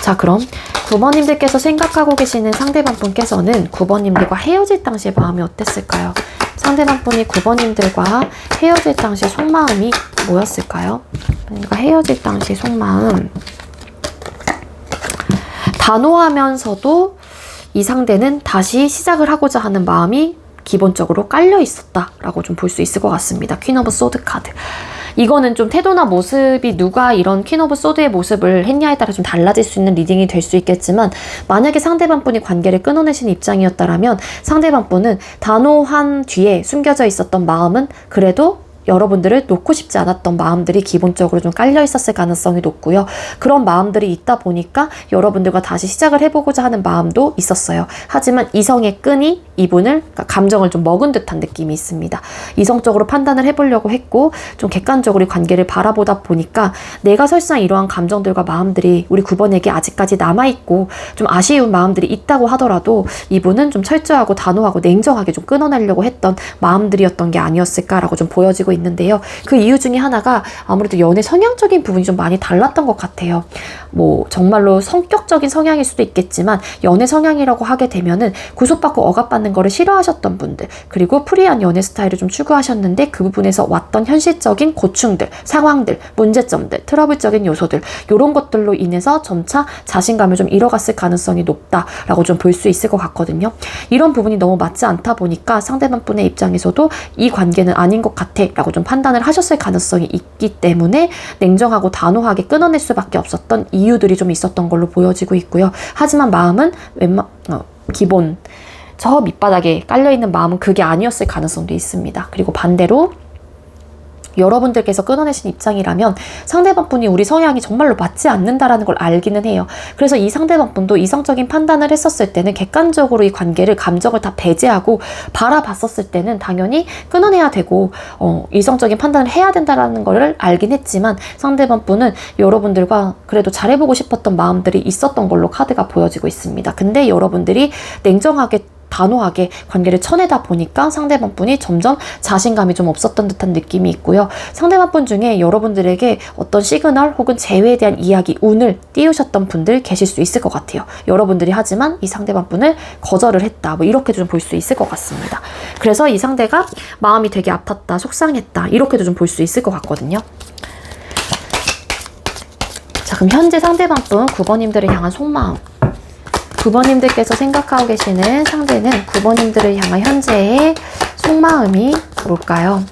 Speaker 1: 자, 그럼 9번님들께서 생각하고 계시는 상대방 분께서는 9번님들과 헤어질 당시의 마음이 어땠을까요? 상대방 분이 9번님들과 헤어질 당시 속마음이 뭐였을까요? 그러니까 헤어질 당시 속마음, 단호하면서도 이 상대는 다시 시작을 하고자 하는 마음이 기본적으로 깔려 있었다라고 좀 볼 수 있을 것 같습니다. 퀸 오브 소드 카드. 이거는 좀 태도나 모습이 누가 이런 퀸 오브 소드의 모습을 했냐에 따라 좀 달라질 수 있는 리딩이 될 수 있겠지만, 만약에 상대방 분이 관계를 끊어내신 입장이었다면 상대방 분은 단호한 뒤에 숨겨져 있었던 마음은 그래도 여러분들을 놓고 싶지 않았던 마음들이 기본적으로 좀 깔려 있었을 가능성이 높고요. 그런 마음들이 있다 보니까 여러분들과 다시 시작을 해보고자 하는 마음도 있었어요. 하지만 이성의 끈이 이분을, 그러니까 감정을 좀 먹은 듯한 느낌이 있습니다. 이성적으로 판단을 해보려고 했고 좀 객관적으로 이 관계를 바라보다 보니까 내가 설상 이러한 감정들과 마음들이 우리 9번에게 아직까지 남아있고 좀 아쉬운 마음들이 있다고 하더라도 이분은 좀 철저하고 단호하고 냉정하게 좀 끊어내려고 했던 마음들이었던 게 아니었을까라고 좀 보여지고 있는데요. 그 이유 중에 하나가 아무래도 연애 성향적인 부분이 좀 많이 달랐던 것 같아요. 뭐 정말로 성격적인 성향일 수도 있겠지만 연애 성향이라고 하게 되면은 구속받고 억압받는 거를 싫어하셨던 분들, 그리고 프리한 연애 스타일을 좀 추구하셨는데 그 부분에서 왔던 현실적인 고충들, 상황들, 문제점들, 트러블적인 요소들, 이런 것들로 인해서 점차 자신감을 좀 잃어갔을 가능성이 높다라고 좀 볼 수 있을 것 같거든요. 이런 부분이 너무 맞지 않다 보니까 상대방 분의 입장에서도 이 관계는 아닌 것 같아 라고 좀 판단을 하셨을 가능성이 있기 때문에 냉정하고 단호하게 끊어낼 수밖에 없었던 이유들이 좀 있었던 걸로 보여지고 있고요. 하지만 마음은 기본 저 밑바닥에 깔려있는 마음은 그게 아니었을 가능성도 있습니다. 그리고 반대로 여러분들께서 끊어내신 입장이라면 상대방 분이 우리 성향이 정말로 맞지 않는다라는 걸 알기는 해요. 그래서 이 상대방 분도 이성적인 판단을 했었을 때는 객관적으로 이 관계를, 감정을 다 배제하고 바라봤었을 때는 당연히 끊어내야 되고 이성적인 판단을 해야 된다라는 걸 알긴 했지만 상대방 분은 여러분들과 그래도 잘해보고 싶었던 마음들이 있었던 걸로 카드가 보여지고 있습니다. 근데 여러분들이 냉정하게 단호하게 관계를 쳐내다 보니까 상대방 분이 점점 자신감이 좀 없었던 듯한 느낌이 있고요. 상대방 분 중에 여러분들에게 어떤 시그널 혹은 재회에 대한 이야기, 운을 띄우셨던 분들 계실 수 있을 것 같아요. 여러분들이 하지만 이 상대방 분을 거절을 했다, 뭐 이렇게도 좀 볼 수 있을 것 같습니다. 그래서 이 상대가 마음이 되게 아팠다, 속상했다, 이렇게도 좀 볼 수 있을 것 같거든요. 자, 그럼 현재 상대방 분 9번님들을 향한 속마음, 9번님들께서 생각하고 계시는 상대는 9번님들을 향한 현재의 속마음이 뭘까요?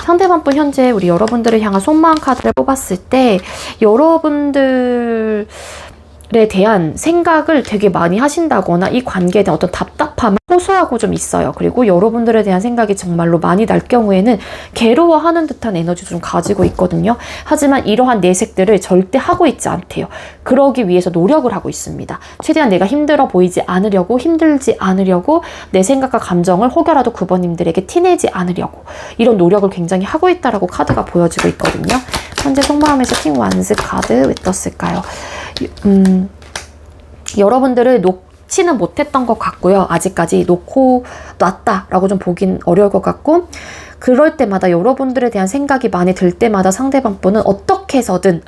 Speaker 1: 상대방 분 현재 우리 여러분들을 향한 속마음 카드를 뽑았을 때 여러분들에 대한 생각을 되게 많이 하신다거나 이 관계에 대한 어떤 답답함을 호소하고 좀 있어요. 그리고 여러분들에 대한 생각이 정말로 많이 날 경우에는 괴로워하는 듯한 에너지도 좀 가지고 있거든요. 하지만 이러한 내색들을 절대 하고 있지 않대요. 그러기 위해서 노력을 하고 있습니다. 최대한 내가 힘들어 보이지 않으려고, 힘들지 않으려고, 내 생각과 감정을 혹여라도 9번님들에게 티내지 않으려고 이런 노력을 굉장히 하고 있다라고 카드가 보여지고 있거든요. 현재 속마음에서 킹 완스 카드 왜 떴을까요? 여러분들을 놓지는 못했던 것 같고요. 아직까지 놨다라고 좀 보긴 어려울 것 같고, 그럴 때마다 여러분들에 대한 생각이 많이 들 때마다 상대방 분은 어떻게 해서든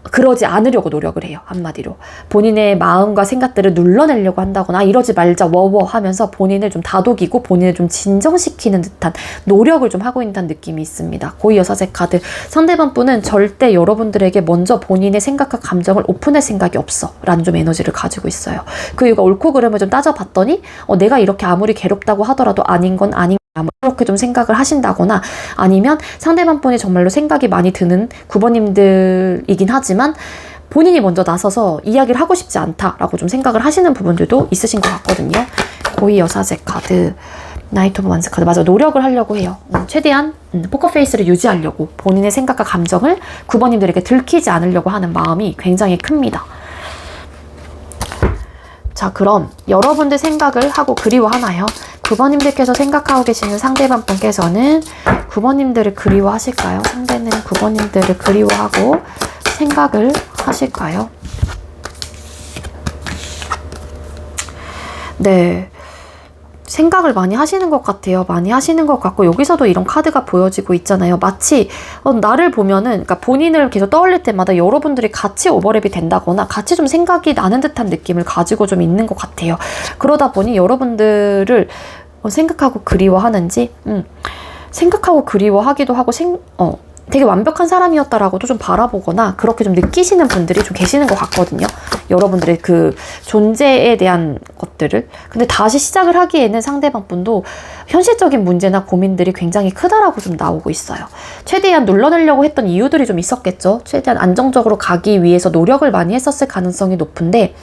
Speaker 1: 그러지 않으려고 노력을 해요. 한마디로 본인의 마음과 생각들을 눌러내려고 한다거나 이러지 말자 워워 하면서 본인을 좀 다독이고 본인을 좀 진정시키는 듯한 노력을 좀 하고 있다는 느낌이 있습니다. 고위 여사제 카드, 상대방 분은 절대 여러분들에게 먼저 본인의 생각과 감정을 오픈할 생각이 없어 라는 좀 에너지를 가지고 있어요. 그 이유가 옳고 그름을 좀 따져봤더니 내가 이렇게 아무리 괴롭다고 하더라도 아닌 건 아닌, 그렇게 좀 생각을 하신다거나, 아니면 상대방 분이 정말로 생각이 많이 드는 9번님들이긴 하지만 본인이 먼저 나서서 이야기를 하고 싶지 않다라고 좀 생각을 하시는 부분들도 있으신 것 같거든요. 고위 여사제 카드, 나이트 오브 완스 카드, 맞아, 노력을 하려고 해요. 최대한 포커페이스를 유지하려고 본인의 생각과 감정을 9번님들에게 들키지 않으려고 하는 마음이 굉장히 큽니다. 자, 그럼 여러분들 생각을 하고 그리워하나요? 9번님들께서 생각하고 계시는 상대방 분께서는 9번님들을 그리워하실까요? 상대는 9번님들을 그리워하고 생각을 하실까요? 네, 생각을 많이 하시는 것 같아요. 많이 하시는 것 같고, 여기서도 이런 카드가 보여지고 있잖아요. 마치 나를 보면은, 그러니까 본인을 계속 떠올릴 때마다 여러분들이 같이 오버랩이 된다거나 같이 좀 생각이 나는 듯한 느낌을 가지고 좀 있는 것 같아요. 그러다 보니 여러분들을 생각하고 그리워하는지, 생각하고 그리워하기도 하고 되게 완벽한 사람이었다라고도 좀 바라보거나 그렇게 좀 느끼시는 분들이 좀 계시는 것 같거든요. 여러분들의 그 존재에 대한 것들을. 근데 다시 시작을 하기에는 상대방 분도 현실적인 문제나 고민들이 굉장히 크다라고 좀 나오고 있어요. 최대한 눌러내려고 했던 이유들이 좀 있었겠죠. 최대한 안정적으로 가기 위해서 노력을 많이 했었을 가능성이 높은데,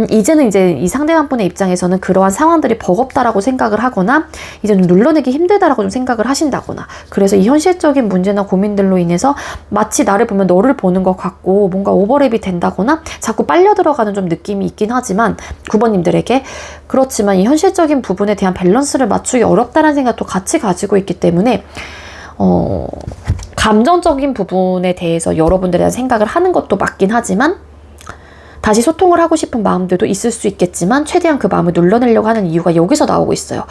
Speaker 1: 이제는 이제 이 상대방 분의 입장에서는 그러한 상황들이 버겁다라고 생각을 하거나 이제 좀 눌러내기 힘들다라고 좀 생각을 하신다거나, 그래서 이 현실적인 문제나 고민들로 인해서 마치 나를 보면 너를 보는 것 같고 뭔가 오버랩이 된다거나 자꾸 빨려 들어가는 좀 느낌이 있긴 하지만 9번님들에게, 그렇지만 이 현실적인 부분에 대한 밸런스를 맞추기 어렵다는 생각도 같이 가지고 있기 때문에 감정적인 부분에 대해서 여러분들에 대한 생각을 하는 것도 맞긴 하지만 다시 소통을 하고 싶은 마음들도 있을 수 있겠지만 최대한 그 마음을 눌러내려고 하는 이유가 여기서 나오고 있어요.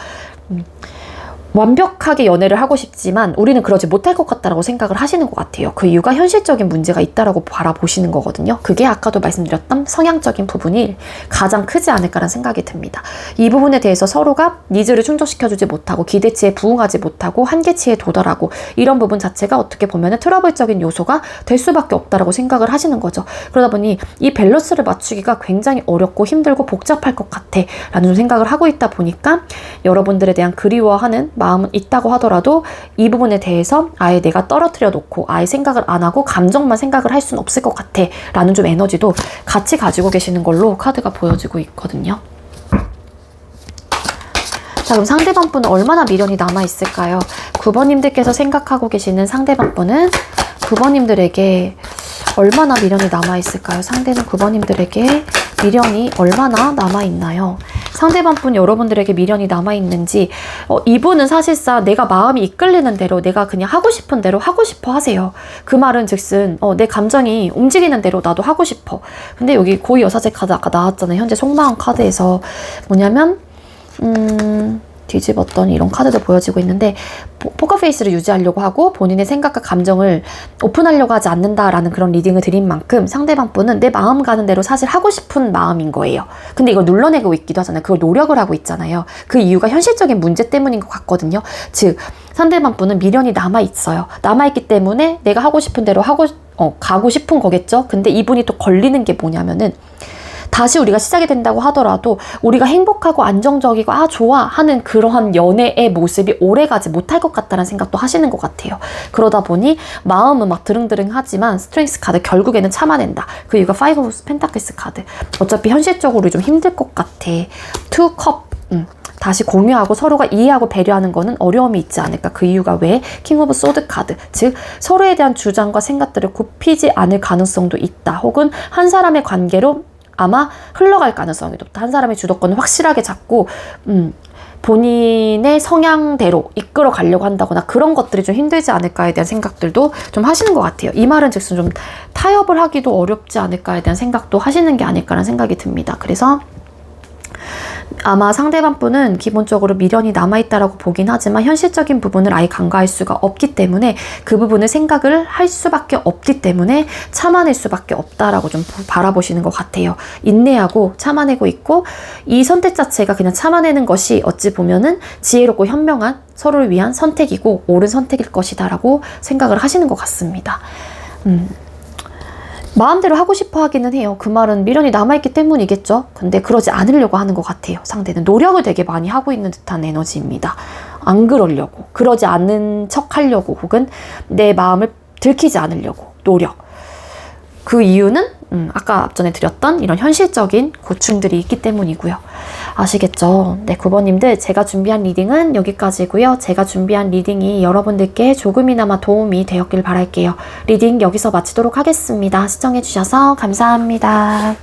Speaker 1: 완벽하게 연애를 하고 싶지만 우리는 그러지 못할 것 같다라고 생각을 하시는 것 같아요. 그 이유가 현실적인 문제가 있다라고 바라보시는 거거든요. 그게 아까도 말씀드렸던 성향적인 부분이 가장 크지 않을까라는 생각이 듭니다. 이 부분에 대해서 서로가 니즈를 충족시켜주지 못하고 기대치에 부응하지 못하고 한계치에 도달하고 이런 부분 자체가 어떻게 보면 트러블적인 요소가 될 수밖에 없다라고 생각을 하시는 거죠. 그러다 보니 이 밸런스를 맞추기가 굉장히 어렵고 힘들고 복잡할 것 같아 라는 생각을 하고 있다 보니까 여러분들에 대한 그리워하는 마음은 있다고 하더라도 이 부분에 대해서 아예 내가 떨어뜨려 놓고 아예 생각을 안 하고 감정만 생각을 할 수는 없을 것 같아 라는 좀 에너지도 같이 가지고 계시는 걸로 카드가 보여지고 있거든요. 자, 그럼 상대방 분은 얼마나 미련이 남아있을까요? 9번님들께서 생각하고 계시는 상대방 분은 9번님들에게 얼마나 미련이 남아있을까요? 상대는 9번님들에게 미련이 얼마나 남아있나요? 상대방 분 여러분들에게 미련이 남아있는지, 이분은 사실상 내가 마음이 이끌리는 대로 내가 그냥 하고 싶은 대로 하고 싶어 하세요. 그 말은 즉슨 내 감정이 움직이는 대로 나도 하고 싶어. 근데 여기 고위 여사제 카드 아까 나왔잖아요. 현재 속마음 카드에서 뭐냐면 뒤집었더니 이런 카드도 보여지고 있는데, 포커페이스를 유지하려고 하고 본인의 생각과 감정을 오픈하려고 하지 않는다라는 그런 리딩을 드린 만큼 상대방 분은 내 마음 가는 대로 사실 하고 싶은 마음인 거예요. 근데 이걸 눌러내고 있기도 하잖아요. 그걸 노력을 하고 있잖아요. 그 이유가 현실적인 문제 때문인 것 같거든요. 즉 상대방 분은 미련이 남아있어요. 남아있기 때문에 내가 하고 싶은 대로 가고 싶은 거겠죠. 근데 이분이 또 걸리는 게 뭐냐면은, 다시 우리가 시작이 된다고 하더라도 우리가 행복하고 안정적이고 좋아 하는 그러한 연애의 모습이 오래가지 못할 것 같다는 생각도 하시는 것 같아요. 그러다 보니 마음은 막 드릉드릉하지만 스트렝스 카드 결국에는 참아낸다. 그 이유가 5 오브 펜타클스 카드. 어차피 현실적으로 좀 힘들 것 같아. 2 컵. 다시 공유하고 서로가 이해하고 배려하는 거는 어려움이 있지 않을까. 그 이유가 왜? 킹 오브 소드 카드. 즉 서로에 대한 주장과 생각들을 굽히지 않을 가능성도 있다. 혹은 한 사람의 관계로 아마 흘러갈 가능성이 높다. 한 사람의 주도권을 확실하게 잡고 본인의 성향대로 이끌어 가려고 한다거나 그런 것들이 좀 힘들지 않을까에 대한 생각들도 좀 하시는 것 같아요. 이 말은 즉슨 좀 타협을 하기도 어렵지 않을까에 대한 생각도 하시는 게 아닐까라는 생각이 듭니다. 그래서 아마 상대방 분은 기본적으로 미련이 남아있다라고 보긴 하지만 현실적인 부분을 아예 간과할 수가 없기 때문에 그 부분을 생각을 할 수밖에 없기 때문에 참아낼 수밖에 없다라고 좀 바라보시는 것 같아요. 인내하고 참아내고 있고 이 선택 자체가 그냥 참아내는 것이 어찌 보면은 지혜롭고 현명한 서로를 위한 선택이고 옳은 선택일 것이다 라고 생각을 하시는 것 같습니다. 마음대로 하고 싶어 하기는 해요. 그 말은 미련이 남아있기 때문이겠죠. 근데 그러지 않으려고 하는 것 같아요. 상대는 노력을 되게 많이 하고 있는 듯한 에너지입니다. 안 그러려고, 그러지 않는 척 하려고, 혹은 내 마음을 들키지 않으려고 노력. 그 이유는 아까 앞전에 드렸던 이런 현실적인 고충들이 있기 때문이고요. 아시겠죠? 네, 9번님들 제가 준비한 리딩은 여기까지고요. 제가 준비한 리딩이 여러분들께 조금이나마 도움이 되었길 바랄게요. 리딩 여기서 마치도록 하겠습니다. 시청해주셔서 감사합니다.